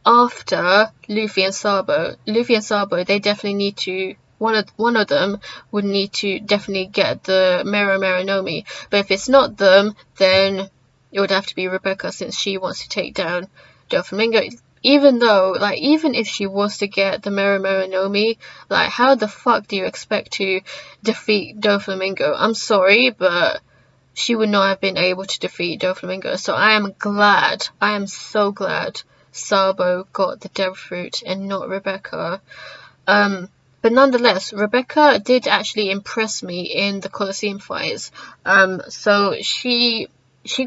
after Luffy and Sabo. Luffy and Sabo, they definitely need to, one of them would need to definitely get the Marinomi. But if it's not them, then it would have to be Rebecca, since she wants to take down Doflamingo. Even though, like, even if she was to get the Marinomi, like, how the fuck do you expect to defeat Doflamingo? I'm sorry, but she would not have been able to defeat Doflamingo. So I am so glad Sabo got the Devil Fruit and not Rebecca. But nonetheless, Rebecca did actually impress me in the Colosseum fights. So she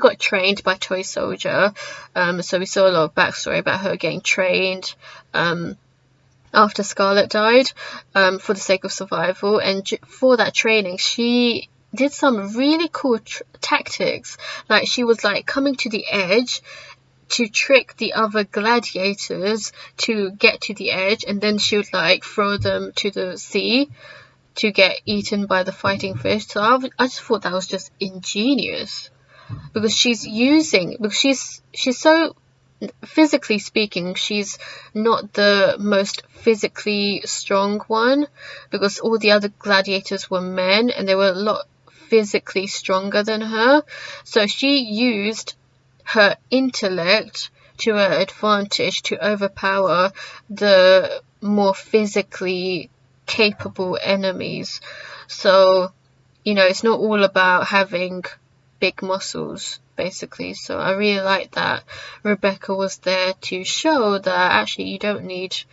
got trained by Toy Soldier. So we saw a lot of backstory about her getting trained after Scarlet died, for the sake of survival. And for that training, she did some really cool tactics. Like, she was like coming to the edge to trick the other gladiators to get to the edge, and then she would like throw them to the sea to get eaten by the fighting fish. So I just thought that was just ingenious, because she's so, physically speaking, she's not the most physically strong one, because all the other gladiators were men and they were a lot physically stronger than her. So she used her intellect to her advantage to overpower the more physically capable enemies. So, you know, it's not all about having big muscles, basically. So I really like that Rebecca was there to show that actually you don't need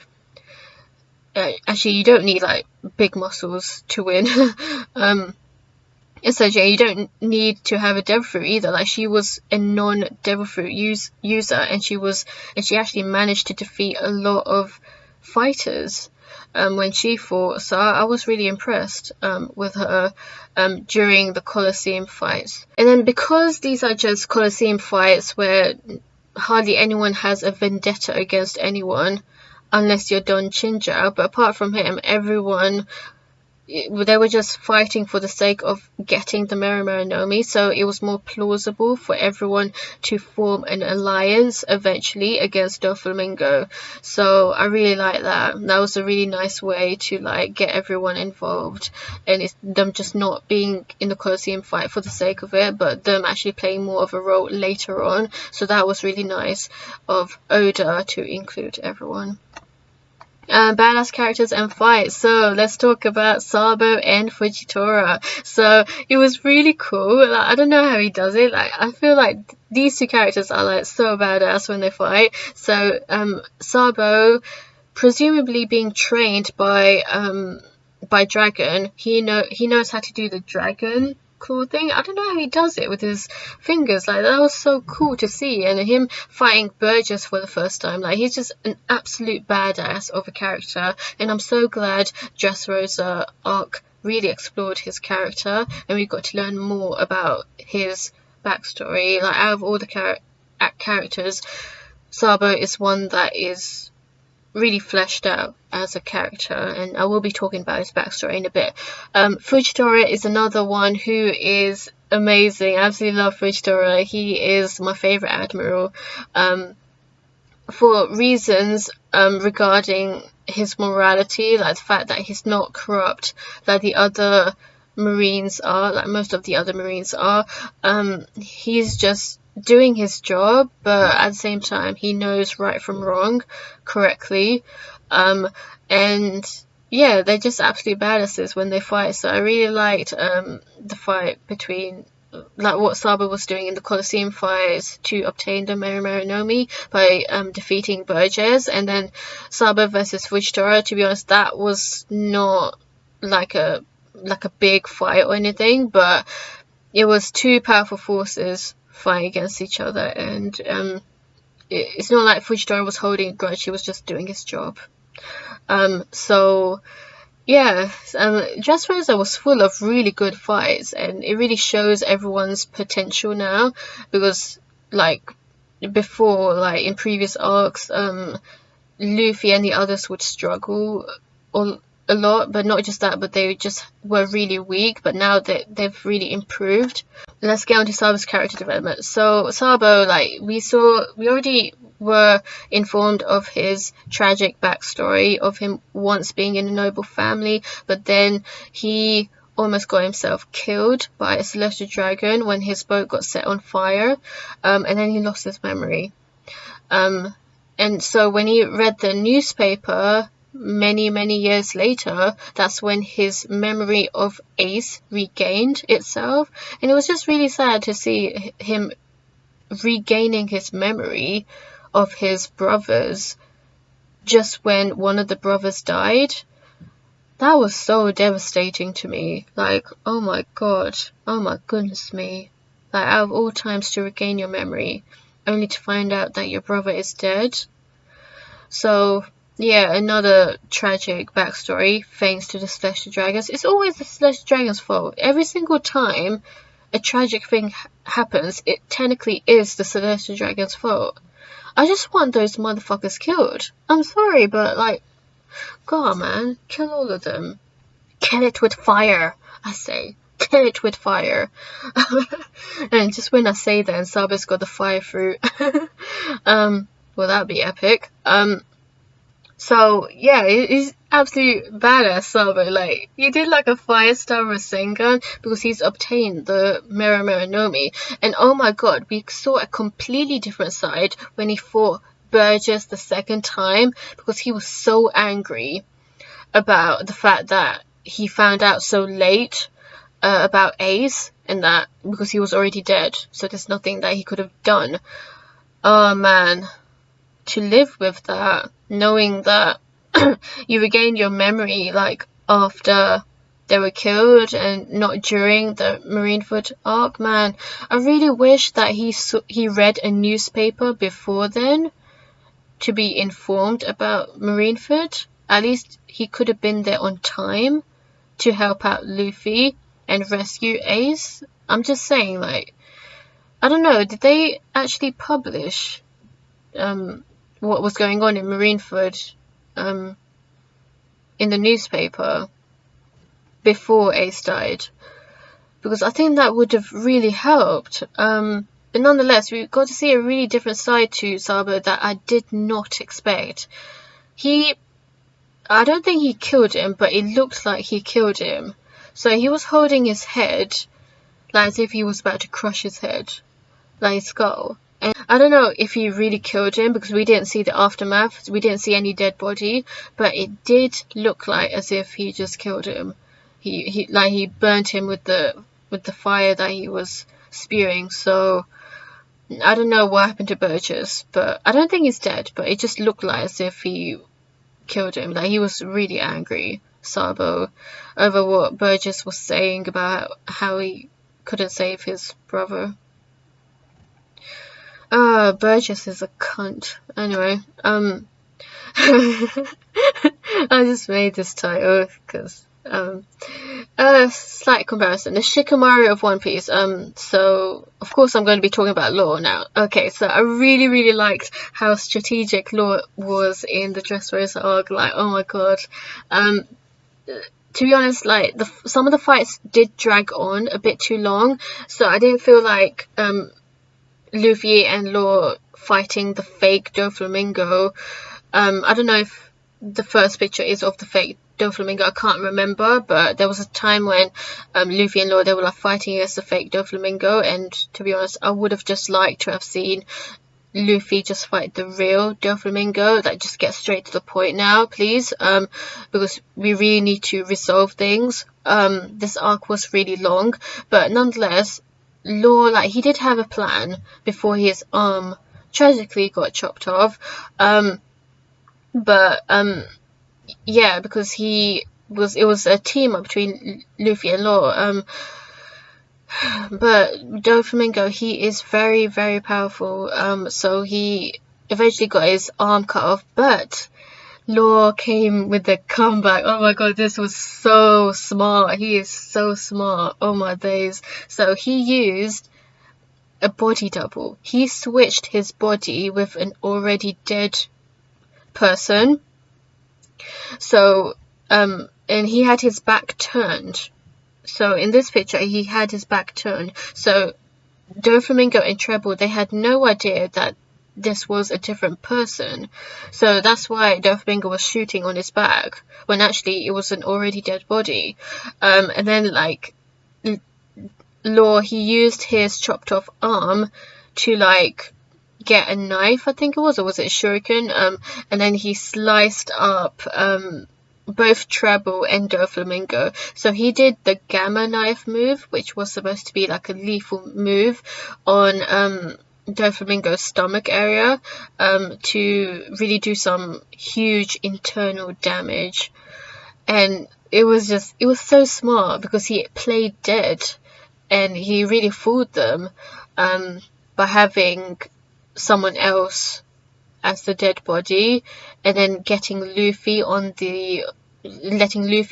like big muscles to win. Essentially, you don't need to have a Devil Fruit either. Like, she was a non-Devil Fruit user, and she actually managed to defeat a lot of fighters when she fought. So I was really impressed with her during the Colosseum fights. And then, because these are just Colosseum fights where hardly anyone has a vendetta against anyone, unless you're Don Chinchou, but apart from him, everyone they were just fighting for the sake of getting the Marineford, so it was more plausible for everyone to form an alliance eventually against Doflamingo. So I really like that. That was a really nice way to like get everyone involved, and it's them just not being in the Colosseum fight for the sake of it, but them actually playing more of a role later on. So that was really nice of Oda to include everyone. Badass characters and fights. So let's talk about Sabo and Fujitora. So it was really cool. Like, I don't know how he does it. Like, I feel like these two characters are like so badass when they fight. So Sabo, presumably being trained by Dragon, he knows how to do the dragon claw thing. I don't know how he does it with his fingers. Like, that was so cool to see. And him fighting Burgess for the first time, like, he's just an absolute badass of a character, and I'm so glad Dressrosa arc really explored his character and we got to learn more about his backstory. Like, out of all the characters, Sabo is one that is really fleshed out as a character, and I will be talking about his backstory in a bit. Fujitora is another one who is amazing. I absolutely love Fujitora. He is my favorite admiral, for reasons regarding his morality, like the fact that he's not corrupt like the other Marines are, like most of the other Marines are. He's just doing his job, but at the same time he knows right from wrong correctly, and yeah, they're just absolute badasses when they fight. So I really liked the fight between, like, what Sabo was doing in the Colosseum fight to obtain the Marineford by defeating Burgess, and then Sabo versus Fujitora. To be honest, that was not like a big fight or anything, but it was two powerful forces fighting against each other, and it's not like Fujitora was holding a grudge. He was just doing his job. So yeah, Dressrosa was full of really good fights, and it really shows everyone's potential now, because like before, like in previous arcs, Luffy and the others would struggle a lot, but not just that, but they just were really weak, but now they've really improved. Let's get on to Sabo's character development. So Sabo, like, we already were informed of his tragic backstory of him once being in a noble family, but then he almost got himself killed by a celestial dragon when his boat got set on fire, and then he lost his memory. And so when he read the newspaper many years later, that's when his memory of Ace regained itself, and it was just really sad to see him regaining his memory of his brothers just when one of the brothers died. That was so devastating to me. Like, oh my god, oh my goodness me. Like, out of all times to regain your memory only to find out that your brother is dead. So yeah, another tragic backstory thanks to the Celestial Dragons. It's always the Celestial Dragons' fault. Every single time a tragic thing happens, it technically is the Celestial Dragons' fault. I just want those motherfuckers killed. I'm sorry, but like, God, man, kill all of them. Kill it with fire, I say. Kill it with fire. And just when I say that, and Sabo's got the fire fruit. Well, that'd be epic. So yeah, he's absolute badass, Sabo. Like, he did like a Firestar Rasengan because he's obtained the Marineford, and oh my god, we saw a completely different side when he fought Burgess the second time, because he was so angry about the fact that he found out so late about Ace, and that because he was already dead, so there's nothing that he could have done. Oh man, to live with that, knowing that you regained your memory like after they were killed and not during the Marineford arc, man. I really wish that he read a newspaper before then to be informed about Marineford. At least he could have been there on time to help out Luffy and rescue Ace. I'm just saying, like, I don't know, did they actually publish what was going on in Marineford in the newspaper? before Ace died, because I think that would have really helped. But nonetheless, we got to see a really different side to Sabo that I did not expect. I don't think he killed him, but it looked like he killed him. So he was holding his head, like as if he was about to crush his head, like his skull. And I don't know if he really killed him, because we didn't see the aftermath. We didn't see any dead body, but it did look like as if he just killed him. He burnt him with the fire that he was spewing. So I don't know what happened to Burgess, but I don't think he's dead, but it just looked like as if he killed him. Like, he was really angry, Sabo, over what Burgess was saying about how he couldn't save his brother. Burgess is a cunt. Anyway, I just made this title because slight comparison. The Shikamaru of One Piece. So of course I'm going to be talking about Law now. Okay, so I really liked how strategic Law was in the Dressrosa arc. Like, oh my god. To be honest, like some of the fights did drag on a bit too long, so I didn't feel like Luffy and Law fighting the fake Doflamingo. I don't know if the first picture is of the fake Doflamingo, I can't remember, but there was a time when Luffy and Law, they were like fighting against the fake Doflamingo, and to be honest, I would have just liked to have seen Luffy just fight the real Doflamingo. Like, just get straight to the point now, please, because we really need to resolve things. This arc was really long, but nonetheless, Law, like, he did have a plan before his arm tragically got chopped off. Yeah, because it was a team up between Luffy and Law. But Doflamingo, he is very powerful. So he eventually got his arm cut off, but Law came with the comeback. Oh my god, this was so smart. He is so smart. Oh my days. So he used a body double. He switched his body with an already dead person. So, and he had his back turned. So in this picture, he had his back turned. So Doflamingo and Treble, they had no idea that this was a different person. So that's why Doflamingo was shooting on his back, when actually it was an already dead body. And then, like, Law, he used his chopped off arm to, like, get a knife, I think it was, or was it a shuriken? And then he sliced up both Treble and Doflamingo. So he did the gamma knife move, which was supposed to be like a lethal move on Doflamingo's stomach area, to really do some huge internal damage. And it was so smart, because he played dead and he really fooled them by having someone else as the dead body, and then letting Luffy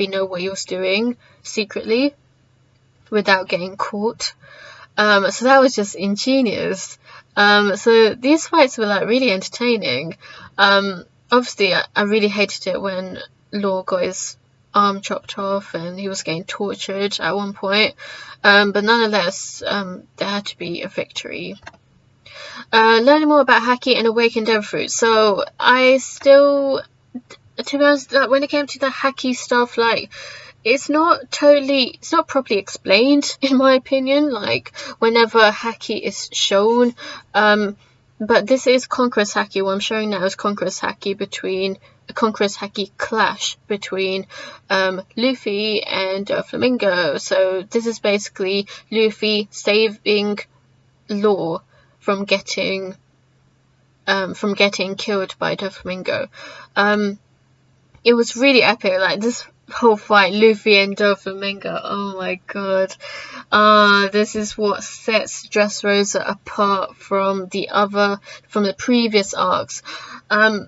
know what he was doing secretly without getting caught. So that was just ingenious. So these fights were like really entertaining. Obviously I really hated it when Law got his arm chopped off and he was getting tortured at one point, but nonetheless, there had to be a victory. Learning more about Haki and Awakened Everfruit. So I still, to be honest, like, when it came to the Haki stuff, like, it's not properly explained, in my opinion, like, whenever Haki is shown. But this is Conqueror's Haki. What I'm showing now is Conqueror's Haki clash between Luffy and Doflamingo. So this is basically Luffy saving Law from getting killed by Doflamingo. It was really epic. Like, this whole fight, Luffy and Doflamingo, oh my god. This is what sets Dressrosa apart from the previous arcs. I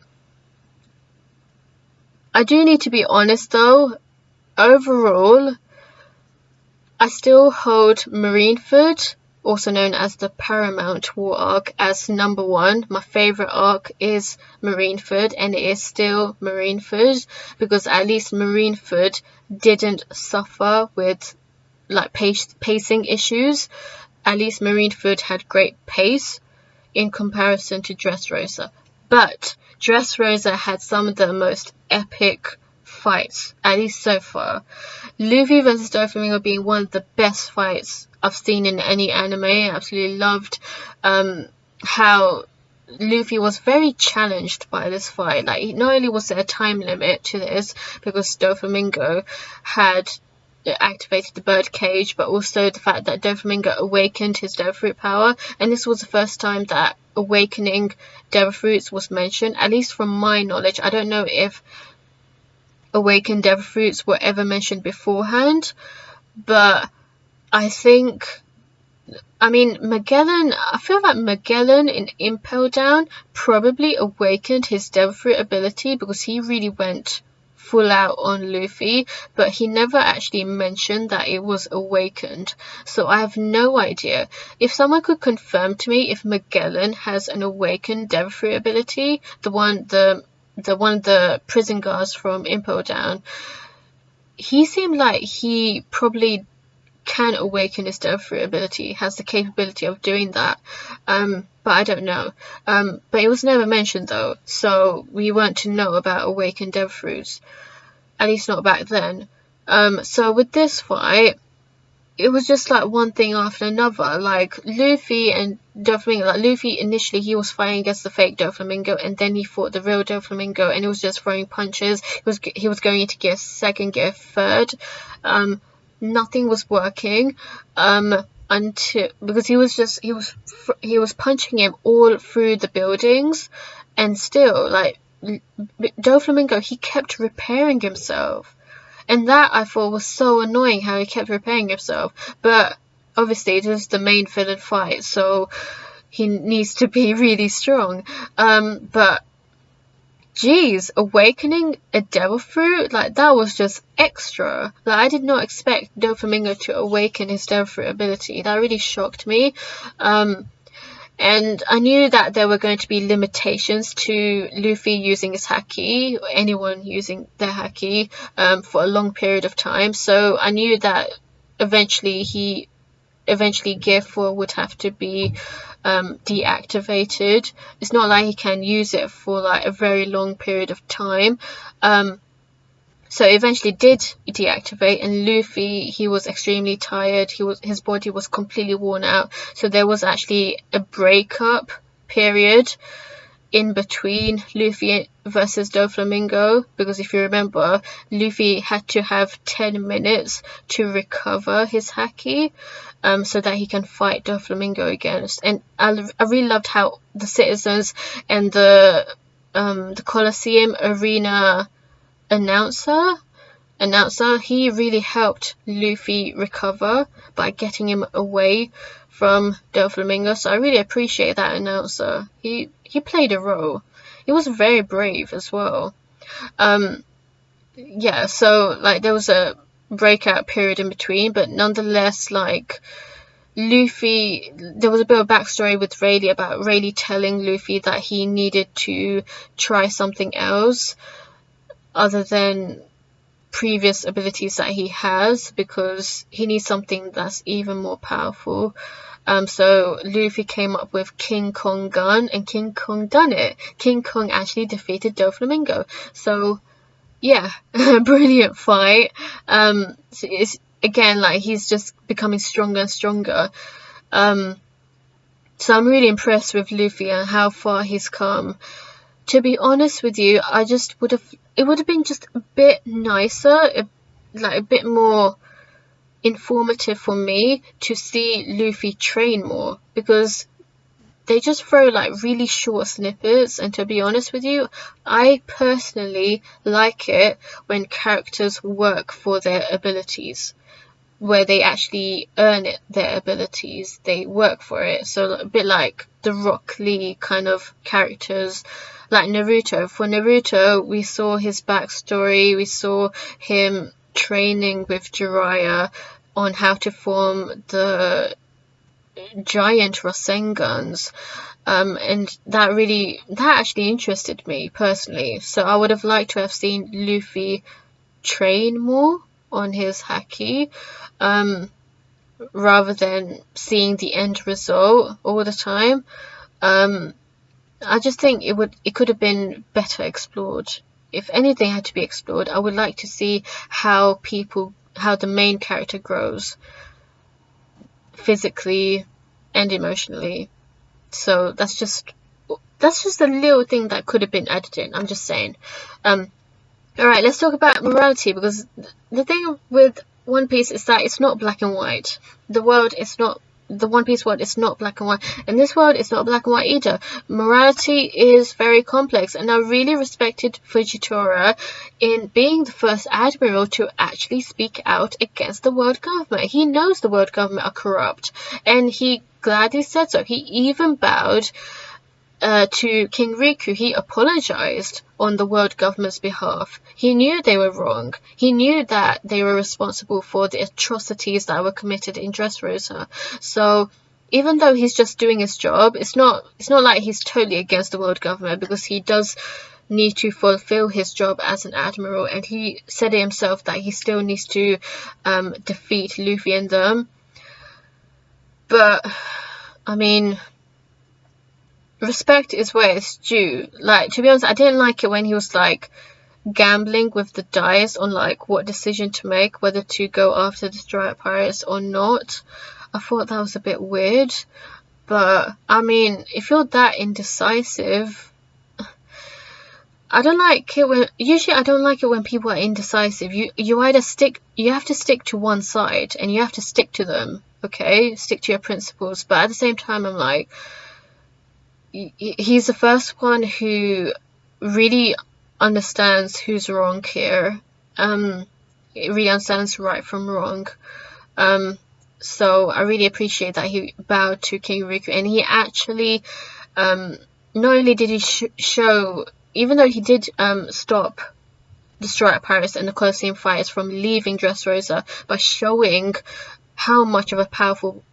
do need to be honest though, overall I still hold Marineford also known as the Paramount War arc, as number one. My favorite arc is Marineford, and it is still Marineford, because at least Marineford didn't suffer with like pacing issues. At least Marineford had great pace in comparison to Dressrosa. But Dressrosa had some of the most epic fights, at least so far. Luffy vs. Doflamingo being one of the best fights I've seen in any anime. I absolutely loved how Luffy was very challenged by this fight. Like, not only was there a time limit to this because Doflamingo had activated the bird cage, but also the fact that Doflamingo awakened his devil fruit power, and this was the first time that awakening devil fruits was mentioned, at least from my knowledge. I don't know if awakened devil fruits were ever mentioned beforehand, but I mean, Magellan, I feel like Magellan in Impel Down probably awakened his devil fruit ability, because he really went full out on Luffy, but he never actually mentioned that it was awakened. So I have no idea. If someone could confirm to me if Magellan has an awakened devil fruit ability, the one of the prison guards from Impel Down, he seemed like he probably can awaken his devil fruit ability, has the capability of doing that, but I don't know. But it was never mentioned though, so we weren't to know about awakened devil fruits, at least not back then. So with this fight, it was just like one thing after another. Like Luffy and Doflamingo, like Luffy initially he was fighting against the fake Doflamingo, and then he fought the real Doflamingo, and it was just throwing punches. He was going into gear second, gear third. Nothing was working until, because he was punching him all through the buildings, and still, like, Doflamingo, he kept repairing himself, and that I thought was so annoying, how he kept repairing himself. But obviously it is the main villain fight, so he needs to be really strong. But geez, awakening a devil fruit, like, that was just extra. Like, I did not expect Doflamingo to awaken his devil fruit ability. That really shocked me. And I knew that there were going to be limitations to Luffy using his Haki, or anyone using their Haki, for a long period of time. So I knew that eventually Gear 4 would have to be deactivated. It's not like he can use it for like a very long period of time. So it eventually did deactivate, and Luffy, he was extremely tired. His body was completely worn out. So there was actually a breakup period in between Luffy versus Doflamingo, because if you remember, Luffy had to have 10 minutes to recover his Haki, so that he can fight Doflamingo against. And I really loved how the citizens and the Colosseum arena announcer, he really helped Luffy recover by getting him away from Doflamingo. So I really appreciate that announcer. He played a role. He was very brave as well. Yeah, so like there was a breakout period in between, but nonetheless, like, Luffy, there was a bit of backstory with Rayleigh about Rayleigh telling Luffy that he needed to try something else other than previous abilities that he has, because he needs something that's even more powerful. So Luffy came up with King Kong Gun, and King Kong done it. King Kong actually defeated Doflamingo. So yeah, brilliant fight. So it's, again, like, he's just becoming stronger and stronger. So I'm really impressed with Luffy and how far he's come. To be honest with you, it would have been just a bit nicer, like a bit more informative for me to see Luffy train more, because they just throw like really short snippets, and to be honest with you, I personally like it when characters work for their abilities, where they actually earn their abilities, they work for it. So a bit like the Rock Lee kind of characters, like Naruto. For Naruto, we saw his backstory, we saw him training with Jiraiya on how to form the giant Rasengans. And that actually interested me personally. So I would have liked to have seen Luffy train more on his Haki, rather than seeing the end result all the time. I just think it could have been better explored. If anything had to be explored, I would like to see how the main character grows physically and emotionally. So that's just a little thing that could have been added in. I'm just saying. Alright, let's talk about morality, because the thing with One Piece is that it's not black and white. The One Piece world is not black and white, and this world is not black and white either. Morality is very complex, and I really respected Fujitora in being the first admiral to actually speak out against the world government. He knows the world government are corrupt, and he gladly said so. He even bowed to King Riku. He apologized on the world government's behalf. He knew they were wrong. He knew that they were responsible for the atrocities that were committed in Dressrosa. So even though he's just doing his job, it's not like he's totally against the world government, because he does need to fulfill his job as an admiral, and he said it himself that he still needs to defeat Luffy and them. But I mean, respect is where it's due. Like, to be honest, I didn't like it when he was like gambling with the dice on like what decision to make, whether to go after the Stripe Pirates or not. I thought that was a bit weird. But I mean, if you're that indecisive, I don't like it when people are indecisive. You have to stick to one side, and you have to stick to them. Okay, stick to your principles. But at the same time, I'm like, he's the first one who really understands who's wrong here. He really understands right from wrong. So I really appreciate that he bowed to King Riku, and he actually, not only did he show, even though he did stop the Stripe Pirates and the Colosseum fighters from leaving Dressrosa by showing how much of a powerful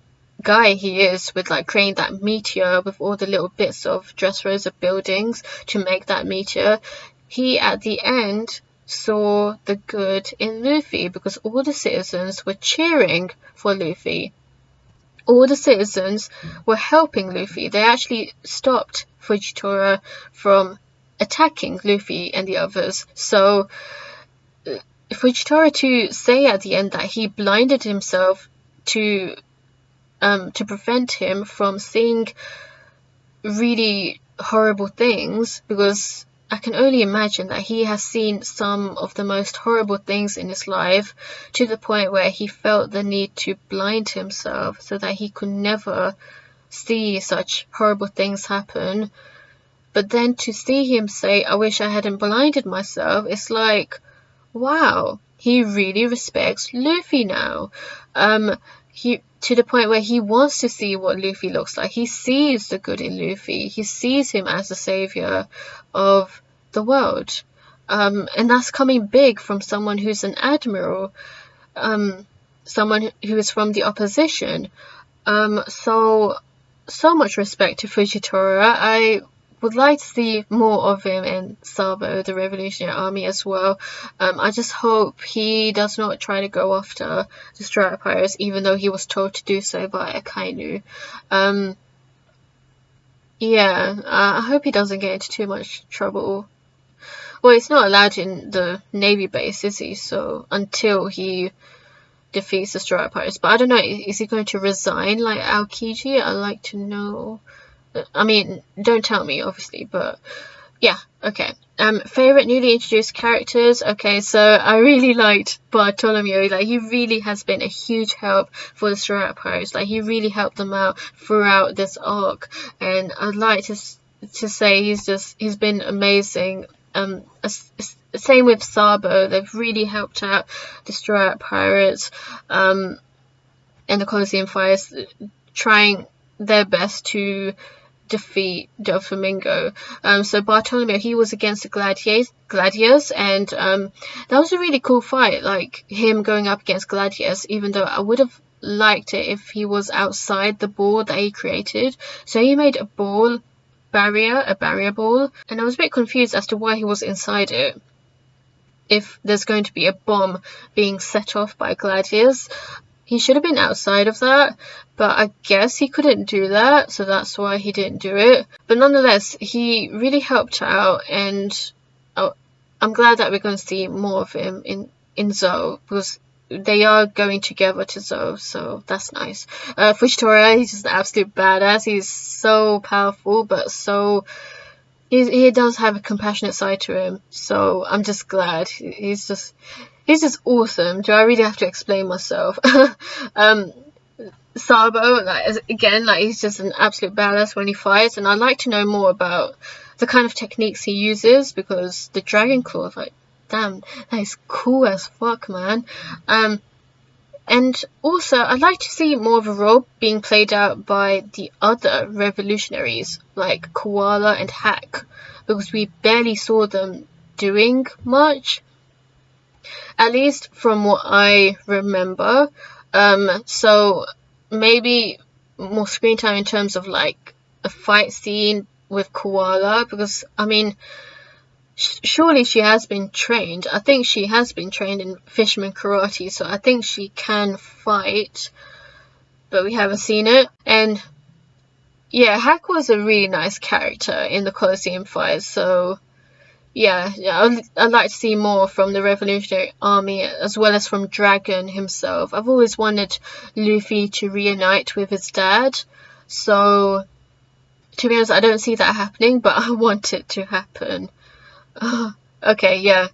guy he is, with like creating that meteor with all the little bits of Dressrosa buildings to make that meteor. He at the end saw the good in Luffy, because all the citizens were cheering for Luffy. All the citizens were helping Luffy. They actually stopped Fujitora from attacking Luffy and the others. So Fujitora to say at the end that he blinded himself to prevent him from seeing really horrible things, because I can only imagine that he has seen some of the most horrible things in his life, to the point where he felt the need to blind himself so that he could never see such horrible things happen. But then to see him say, I wish I hadn't blinded myself, it's like, wow, he really respects Luffy now. To the point where he wants to see what Luffy looks like. He sees the good in Luffy. He sees him as the savior of the world. And that's coming big from someone who's an admiral. Someone who is from the opposition. So much respect to Fujitora. I would like to see more of him in Sabo, the Revolutionary Army, as well. I just hope he does not try to go after the Stripe Pirates, even though he was told to do so by Akainu. I hope he doesn't get into too much trouble. Well, he's not allowed in the Navy base, is he? So, until he defeats the Stripe Pirates. But I don't know, is he going to resign like Aokiji? I'd like to know. I mean, don't tell me, obviously, but yeah, okay. Favorite newly introduced characters. Okay, so I really liked Bartolomeo. Like, he really has been a huge help for the Stripe Pirates. Like, he really helped them out throughout this arc, and I'd like to say he's been amazing. Same with Sabo. They've really helped out the Stripe Pirates, and the Colosseum fighters, trying their best to defeat Doflamingo. So Bartolomeo, he was against the Gladiators, and that was a really cool fight, like him going up against Gladiators, even though I would have liked it if he was outside the ball that he created. So he made a barrier ball, and I was a bit confused as to why he was inside it. If there's going to be a bomb being set off by Gladius, he should have been outside of that, but I guess he couldn't do that, so that's why he didn't do it. But nonetheless, he really helped out, and I'm glad that we're going to see more of him in Zou, because they are going together to Zou, so that's nice. Fujitora, he's just an absolute badass. He's so powerful, but so he does have a compassionate side to him, so I'm just glad. He's just awesome. Do I really have to explain myself? Sabo, again, he's just an absolute badass when he fights, and I'd like to know more about the kind of techniques he uses, because the Dragon Claw, damn, that is cool as fuck, man. And also, I'd like to see more of a role being played out by the other revolutionaries, like Koala and Hack, because we barely saw them doing much, at least from what I remember. So maybe more screen time in terms of like a fight scene with Koala, because I mean, surely she has been trained. I think she has been trained in fisherman karate, so I think she can fight, but we haven't seen it. And yeah, Hack was a really nice character in the Colosseum fight, so yeah, I'd like to see more from the Revolutionary Army, as well as from Dragon himself. I've always wanted Luffy to reunite with his dad, so to be honest, I don't see that happening, but I want it to happen. Okay, yeah.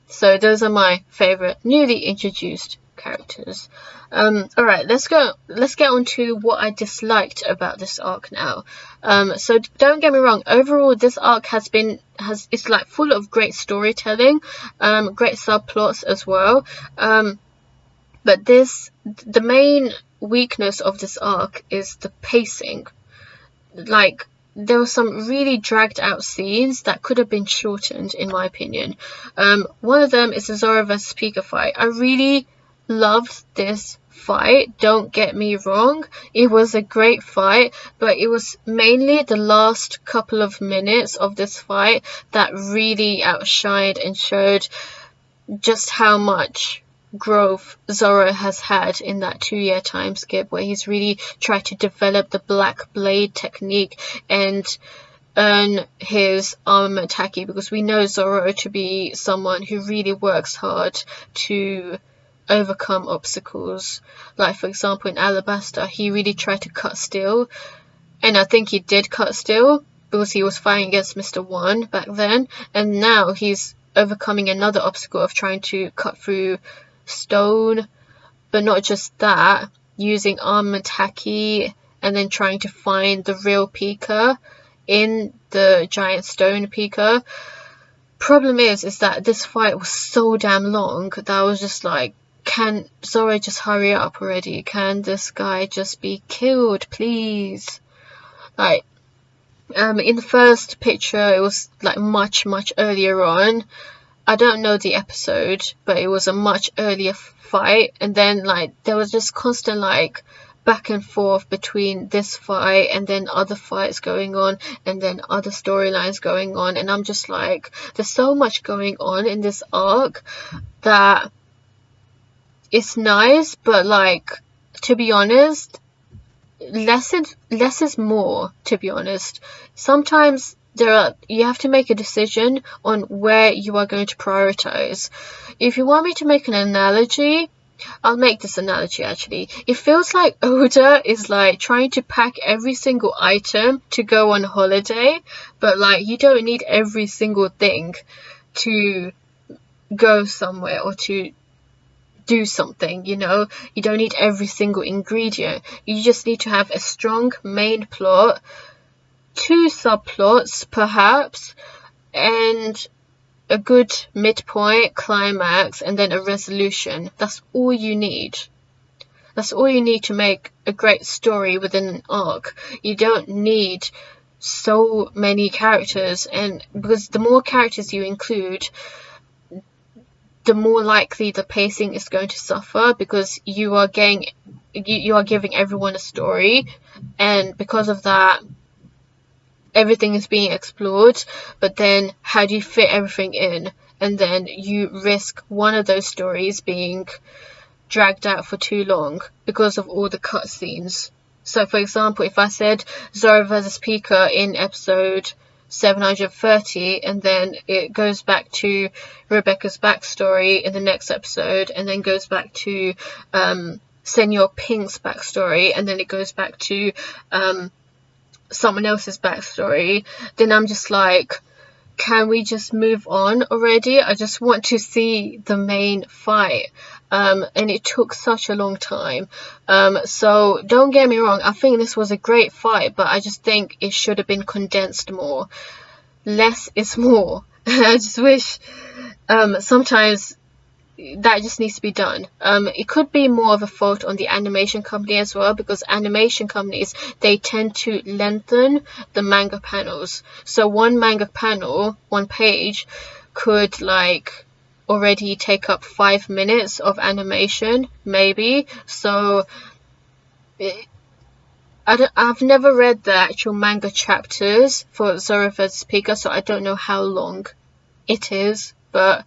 So those are my favorite newly introduced characters. Alright, let's get on to what I disliked about this arc now. So don't get me wrong, overall this arc it's like full of great storytelling, great subplots as well. But the main weakness of this arc is the pacing. Like, there were some really dragged out scenes that could have been shortened, in my opinion. One of them is the Zoro vs Pica fight. I really loved this fight, don't get me wrong. It was a great fight, but it was mainly the last couple of minutes of this fight that really outshined and showed just how much growth Zoro has had in that 2-year time skip, where he's really tried to develop the black blade technique and earn his armament Haki, because we know Zoro to be someone who really works hard to overcome obstacles. Like, for example, in Alabasta, he really tried to cut steel, and I think he did cut steel because he was fighting against Mr. One back then, and now he's overcoming another obstacle of trying to cut through stone. But not just that, using armament Haki and then trying to find the real Pica in the giant stone Pica. Problem is that this fight was so damn long that I was just like, can Zoro just hurry up already? Can this guy just be killed, please? Like, in the first picture, it was like much earlier on. I don't know the episode, but it was a much earlier fight, and then like there was just constant like back and forth between this fight and then other fights going on and then other storylines going on, and I'm just like, there's so much going on in this arc that it's nice, but like, to be honest, less is more, to be honest. Sometimes you have to make a decision on where you are going to prioritize. If you want me to make an analogy, I'll make this analogy actually. It feels like Oda is like trying to pack every single item to go on holiday, but like you don't need every single thing to go somewhere or to do something, you know? You don't need every single ingredient. You just need to have a strong main plot, 2 subplots perhaps, and a good midpoint, climax, and then a resolution. That's all you need. That's all you need to make a great story within an arc. You don't need so many characters, and because the more characters you include, the more likely the pacing is going to suffer, because you are giving everyone a story, and because of that everything is being explored, but then how do you fit everything in? And then you risk one of those stories being dragged out for too long because of all the cutscenes. So for example, if I said Zoro versus Pica in episode 730, and then it goes back to Rebecca's backstory in the next episode, and then goes back to Senor Pink's backstory, and then it goes back to someone else's backstory, then I'm just like, can we just move on already? I just want to see the main fight. And it took such a long time. So don't get me wrong, I think this was a great fight, but I just think it should have been condensed more. Less is more. I just wish sometimes that just needs to be done. It could be more of a fault on the animation company as well, because animation companies, they tend to lengthen the manga panels. So one manga panel, one page, could like already take up 5 minutes of animation, maybe. So I've never read the actual manga chapters for Zoro vs. Pica, so I don't know how long it is, but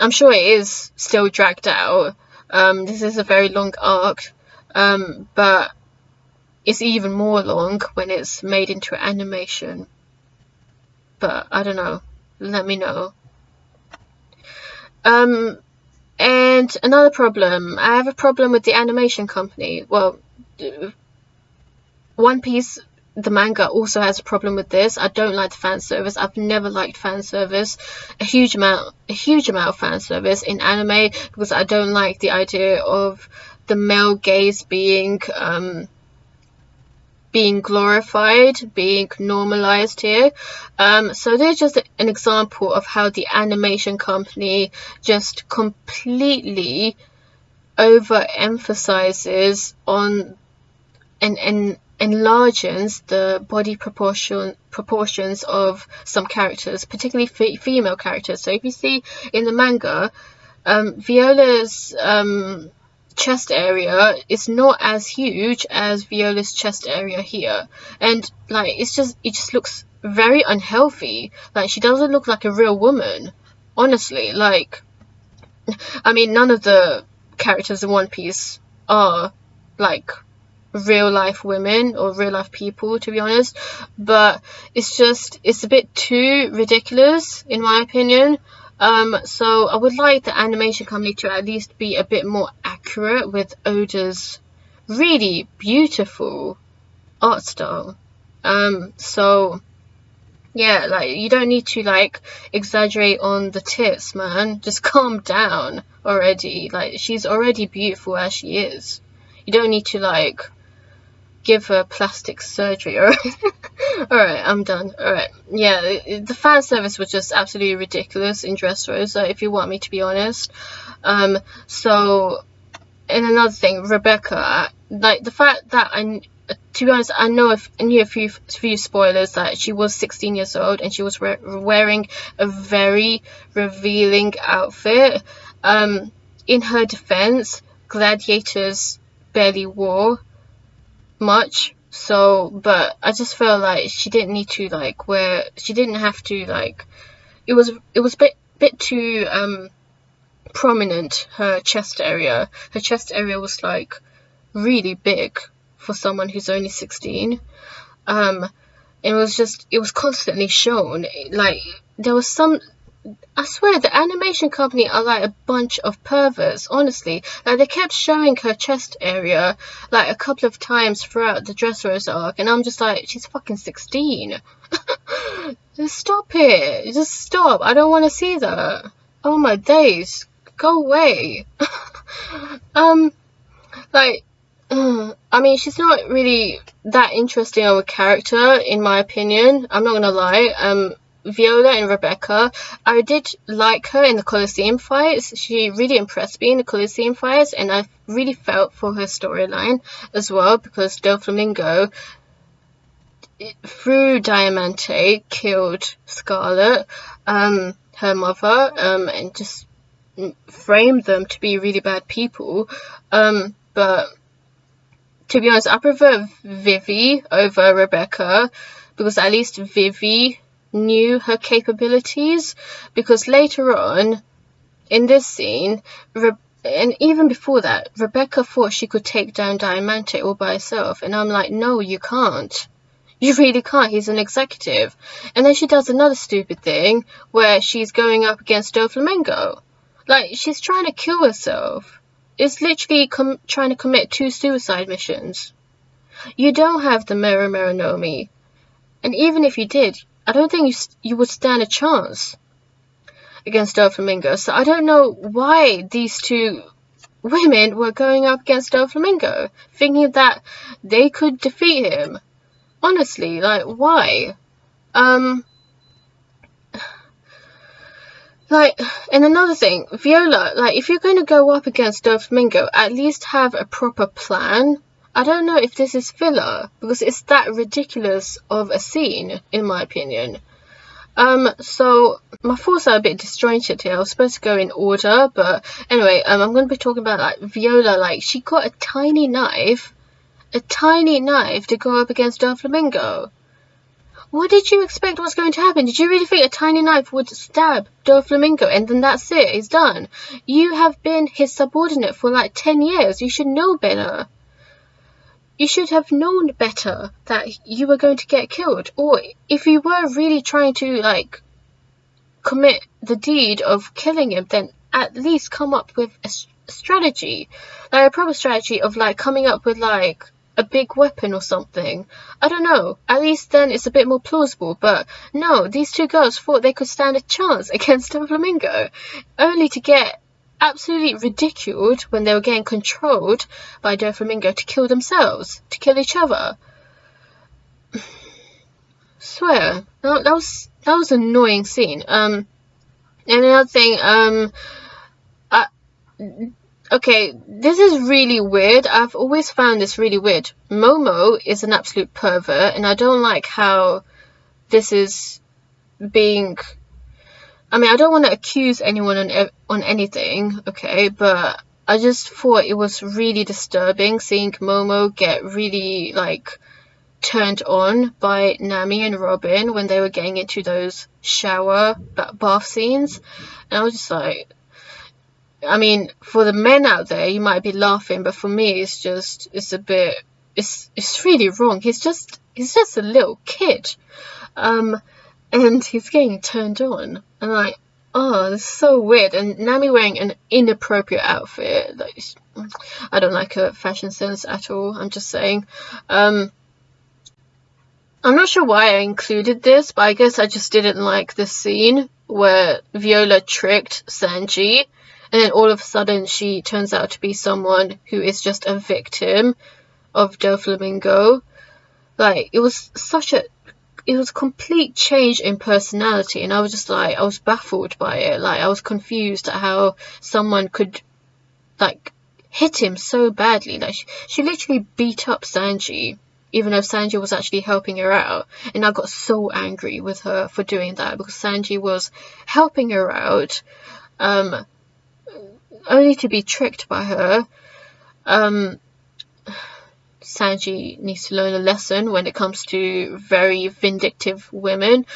I'm sure it is still dragged out. This is a very long arc, but it's even more long when it's made into animation. But I don't know. Let me know. And another problem. I have a problem with the animation company. Well, One Piece, the manga, also has a problem with this. I don't like the fan service. I've never liked fan service. A huge amount of fan service in anime, because I don't like the idea of the male gaze being glorified, being normalized here. So there's just an example of how the animation company just completely overemphasizes on and enlarges the body proportions of some characters, particularly female characters. So if you see in the manga, Viola's chest area is not as huge as Viola's chest area here, and like it just looks very unhealthy. Like, she doesn't look like a real woman, honestly. Like, I mean, none of the characters in One Piece are like real life women or real life people, to be honest, but it's a bit too ridiculous in my opinion. So I would like the animation company to at least be a bit more accurate with Oda's really beautiful art style. So yeah, like, you don't need to like exaggerate on the tits, man. Just calm down already. Like, she's already beautiful as she is. You don't need to like give her plastic surgery. Alright, I'm done. Alright, yeah, the fan service was just absolutely ridiculous in Dressrosa, if you want me to be honest. So, and another thing, Rebecca, like, the fact that to be honest, I knew a few spoilers, that she was 16 years old and she was wearing a very revealing outfit. In her defense, gladiators barely wore much, so, but I just felt like she didn't need to like she didn't have to like, it was a bit too prominent, her chest area. Her chest area was like really big for someone who's only 16. It was constantly shown. Like, there was some, I swear the animation company are like a bunch of perverts, honestly. Like, they kept showing her chest area like a couple of times throughout the Dressrosa arc, and I'm just like, she's fucking 16. Just stop it. Just stop. I don't want to see that. Oh my days. Go away. Like, I mean, she's not really that interesting of a character, in my opinion. I'm not gonna lie. Viola and Rebecca, I did like her in the Colosseum fights. She really impressed me in the Colosseum fights, and I really felt for her storyline as well, because Doflamingo, through Diamante, killed Scarlet, her mother, and just frame them to be really bad people. But to be honest, I prefer Vivi over Rebecca, because at least Vivi knew her capabilities, because later on in this scene, and even before that, Rebecca thought she could take down Diamante all by herself, and I'm like, no, you can't. You really can't. He's an executive. And then she does another stupid thing where she's going up against Doflamingo. Like, she's trying to kill herself. It's literally trying to commit 2 suicide missions. You don't have the Mero Meronomi. And even if you did, I don't think you would stand a chance against Doflamingo. So I don't know why these 2 women were going up against Doflamingo, thinking that they could defeat him. Honestly, like, why? Like, and another thing, Viola, like, if you're going to go up against Doflamingo, at least have a proper plan. I don't know if this is filler, because it's that ridiculous of a scene, in my opinion. So my thoughts are a bit disjointed here. I was supposed to go in order, but anyway, I'm going to be talking about, like, Viola. Like, she got a tiny knife to go up against Doflamingo. What did you expect was going to happen? Did you really think a tiny knife would stab Doflamingo and then that's it, he's done? You have been his subordinate for like 10 years. You should know better. You should have known better that you were going to get killed. Or if you were really trying to, like, commit the deed of killing him, then at least come up with a strategy. Like, a proper strategy of, like, coming up with, like, a big weapon or something. I don't know. At least then it's a bit more plausible. But no, these 2 girls thought they could stand a chance against Doflamingo, only to get absolutely ridiculed when they were getting controlled by Doflamingo to kill themselves, to kill each other. Swear, that was an annoying scene. And another thing, okay, this is really weird. I've always found this really weird. Momo is an absolute pervert, and I don't like how this is being... I mean, I don't want to accuse anyone on anything, okay, but I just thought it was really disturbing seeing Momo get really, like, turned on by Nami and Robin when they were getting into those shower bath scenes. And I was just like... I mean, for the men out there, you might be laughing, but for me, it's really wrong. He's just a little kid, and he's getting turned on, and like, oh, this is so weird. And Nami wearing an inappropriate outfit. Like, I don't like her fashion sense at all. I'm just saying. I'm not sure why I included this, but I guess I just didn't like the scene where Viola tricked Sanji. And then all of a sudden she turns out to be someone who is just a victim of Doflamingo. Like, it was a complete change in personality, and I was just like, I was baffled by it. Like, I was confused at how someone could, like, hit him so badly. Like, she literally beat up Sanji, even though Sanji was actually helping her out. And I got so angry with her for doing that, because Sanji was helping her out, only to be tricked by her. Sanji needs to learn a lesson when it comes to very vindictive women.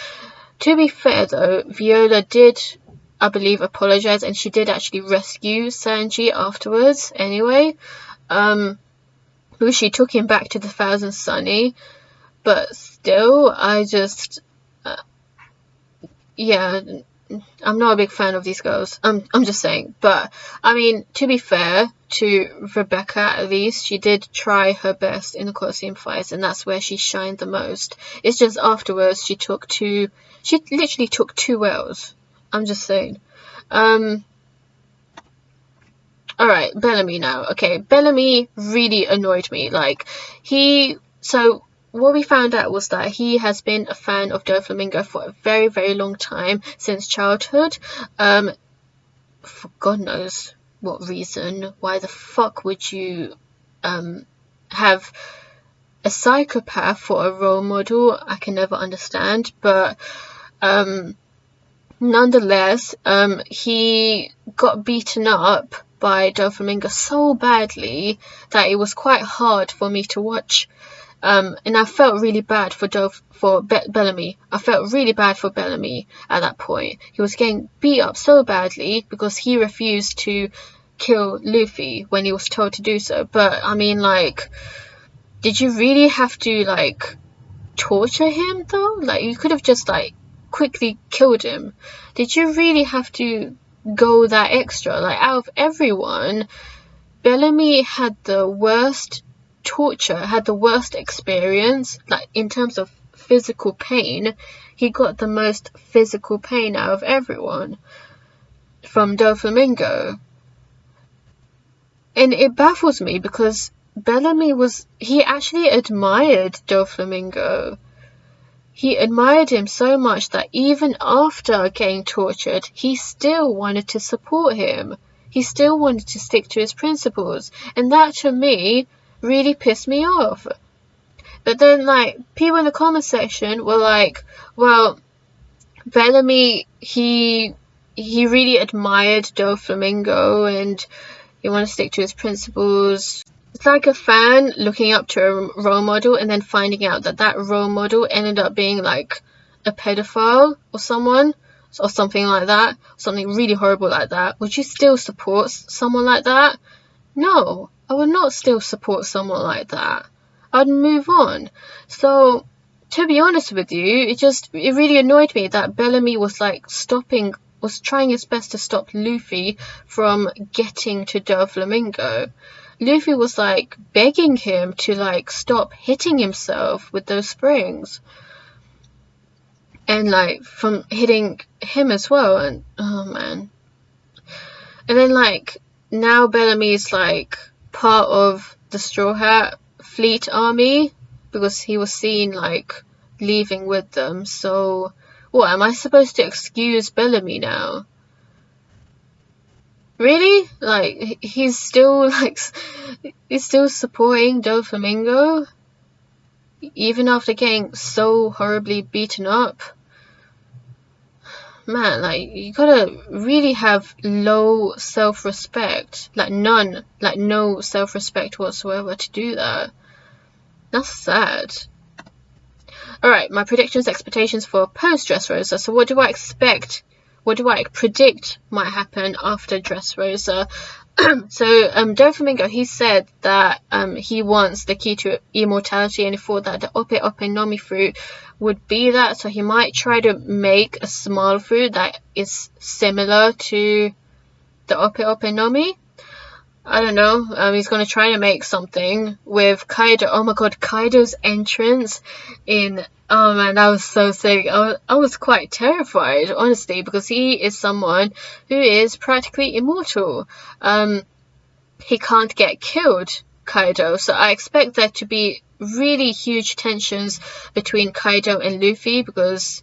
To be fair though, Viola did, I believe, apologise, and she did actually rescue Sanji afterwards anyway. She took him back to the Thousand Sunny, but still, I just... yeah... I'm not a big fan of these girls. I'm just saying. But, I mean, to be fair to Rebecca, at least, she did try her best in the Colosseum fights, and that's where she shined the most. It's just afterwards she literally took 2 L's. I'm just saying. Alright, Bellamy now. Okay, Bellamy really annoyed me. Like, what we found out was that he has been a fan of Doflamingo for a very, very long time, since childhood. For God knows what reason. Why the fuck would you have a psychopath for a role model? I can never understand. But nonetheless, he got beaten up by Doflamingo so badly that it was quite hard for me to watch. And I felt really bad for Bellamy. I felt really bad for Bellamy at that point. He was getting beat up so badly because he refused to kill Luffy when he was told to do so. But I mean, like, did you really have to like torture him though? Like, you could have just like quickly killed him. Did you really have to go that extra? Like, out of everyone, Bellamy had the worst torture, had the worst experience. Like, in terms of physical pain, he got the most physical pain out of everyone from Doflamingo. And it baffles me because Bellamy he actually admired Doflamingo. He admired him so much that even after getting tortured, he still wanted to support him. He still wanted to stick to his principles. And that, to me, really pissed me off. But then, like, people in the comment section were like, well, Bellamy, he really admired Doflamingo and he wanted to stick to his principles. It's like a fan looking up to a role model and then finding out that that role model ended up being like a pedophile or someone or something like that, something really horrible like that. Would you still support someone like that? No, I would not still support someone like that. I'd move on. So, to be honest with you, it really annoyed me that Bellamy was like was trying his best to stop Luffy from getting to Doflamingo. Luffy was like begging him to like stop hitting himself with those springs. And like from hitting him as well. And oh man. And then like now Bellamy's like part of the Straw Hat Fleet Army because he was seen like leaving with them. So what, am I supposed to excuse Bellamy now? Really? Like, he's still supporting Doflamingo? Even after getting so horribly beaten up? Man, like, you gotta really have low self-respect. Like, no self-respect whatsoever to do that. That's sad. Alright, my predictions, expectations for post-Dressrosa. So what do I expect? What do I predict might happen after Dressrosa? So, Doflamingo, he said that he wants the key to immortality and he thought that the Ope Ope Nomi fruit would be that. So he might try to make a small fruit that is similar to the Ope Ope Nomi. I don't know. He's going to try to make something with Kaido. Oh my god, Kaido's entrance in... Oh man, that was so sick. I was quite terrified, honestly, because he is someone who is practically immortal. He can't get killed, Kaido. So I expect there to be really huge tensions between Kaido and Luffy because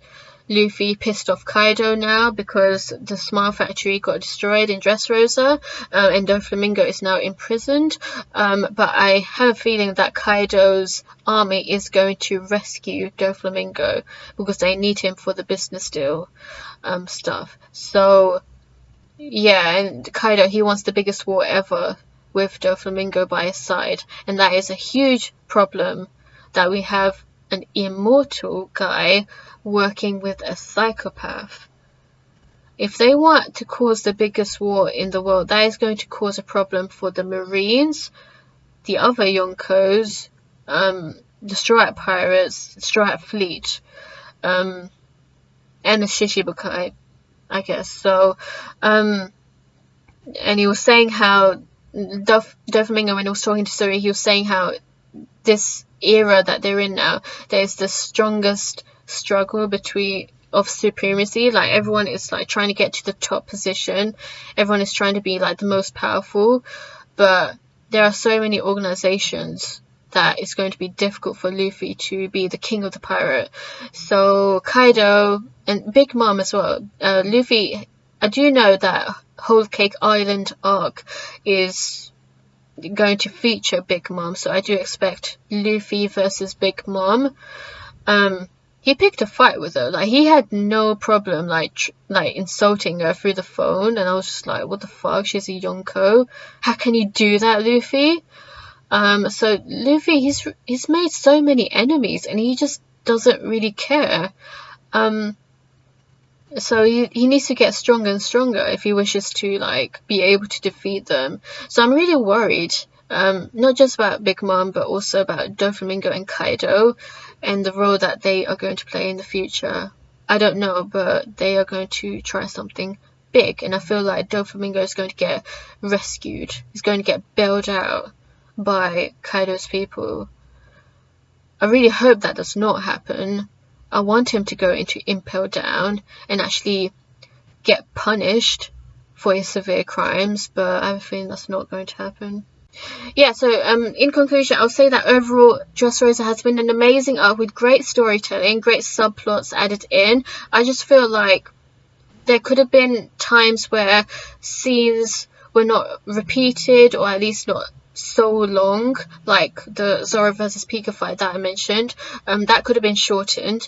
Luffy pissed off Kaido now because the Smile Factory got destroyed in Dressrosa, and Doflamingo is now imprisoned. But I have a feeling that Kaido's army is going to rescue Doflamingo because they need him for the business deal stuff. So yeah, and Kaido, he wants the biggest war ever with Doflamingo by his side, and that is a huge problem that we have an immortal guy working with a psychopath. If they want to cause the biggest war in the world, that is going to cause a problem for the Marines, the other Yonkos, the Straw Hat Pirates, the Straw Hat Fleet, and the Shichibukai, I guess. So, and he was saying how Doflamingo, when he was talking to Zoro, he was saying how this era that they're in now, there's the strongest struggle of supremacy. Like, everyone is like trying to get to the top position, everyone is trying to be like the most powerful, but there are so many organizations that it's going to be difficult for Luffy to be the king of the pirate. So Kaido and Big Mom as well, Luffy, I do know that Whole Cake Island arc is going to feature Big Mom, so I do expect Luffy versus Big Mom. he picked a fight with her. Like, he had no problem like insulting her through the phone, and I was just like, what the fuck? She's a Yonko. How can you do that, Luffy? So Luffy, he's made so many enemies, and he just doesn't really care. So he needs to get stronger and stronger if he wishes to like be able to defeat them. So I'm really worried, not just about Big Mom, but also about Doflamingo and Kaido and the role that they are going to play in the future. I don't know, but they are going to try something big, and I feel like Doflamingo is going to get rescued. He's going to get bailed out by Kaido's people. I really hope that does not happen. I want him to go into Impel Down and actually get punished for his severe crimes, but I have a feeling that's not going to happen. Yeah, so in conclusion, I'll say that overall Dressrosa has been an amazing arc with great storytelling, great subplots added in. I just feel like there could have been times where scenes were not repeated, or at least not so long, like the Zoro versus Pica fight that I mentioned. That could have been shortened.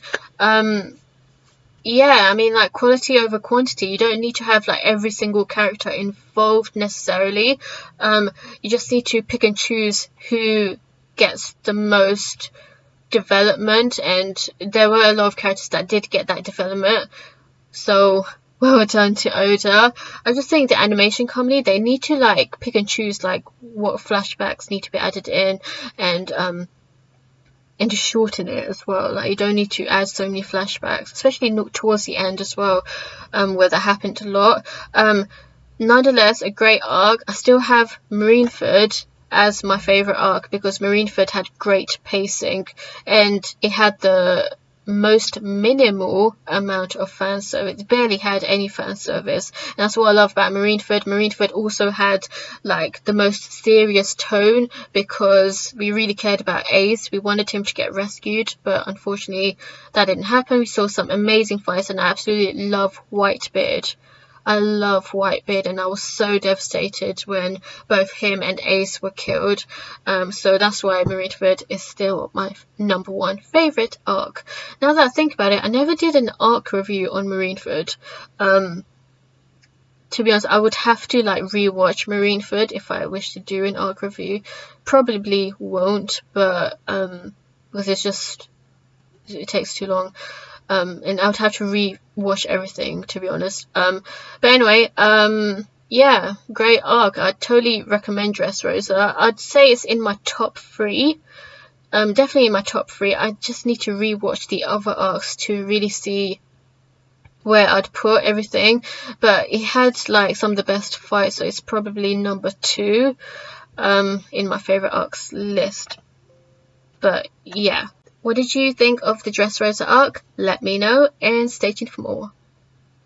Yeah, I mean, like, quality over quantity. You don't need to have like every single character involved necessarily. You just need to pick and choose who gets the most development, and there were a lot of characters that did get that development, so well done to Oda. I just think the animation company, they need to like pick and choose like what flashbacks need to be added in, and to shorten it as well. Like, you don't need to add so many flashbacks, especially towards the end as well, where that happened a lot. Nonetheless, a great arc. I still have Marineford as my favorite arc because Marineford had great pacing, and it had the most minimal amount of fan service. It barely had any fan service, and that's what I love about Marineford. Marineford also had like the most serious tone because we really cared about Ace. We wanted him to get rescued, but unfortunately that didn't happen. We saw some amazing fights, and I absolutely love Whitebeard. I love Whitebeard, and I was so devastated when both him and Ace were killed. So that's why Marineford is still my number one favourite arc. Now that I think about it, I never did an arc review on Marineford. To be honest, I would have to like rewatch Marineford if I wish to do an arc review. Probably won't, but because it takes too long. And I would have to re-watch everything, to be honest. But anyway, yeah, great arc. I'd totally recommend Dressrosa. I'd say it's in my top 3. Definitely in my top 3. I just need to re-watch the other arcs to really see where I'd put everything. But it had like some of the best fights, so it's probably number 2 in my favourite arcs list. But yeah. What did you think of the Dressrosa arc? Let me know, and stay tuned for more.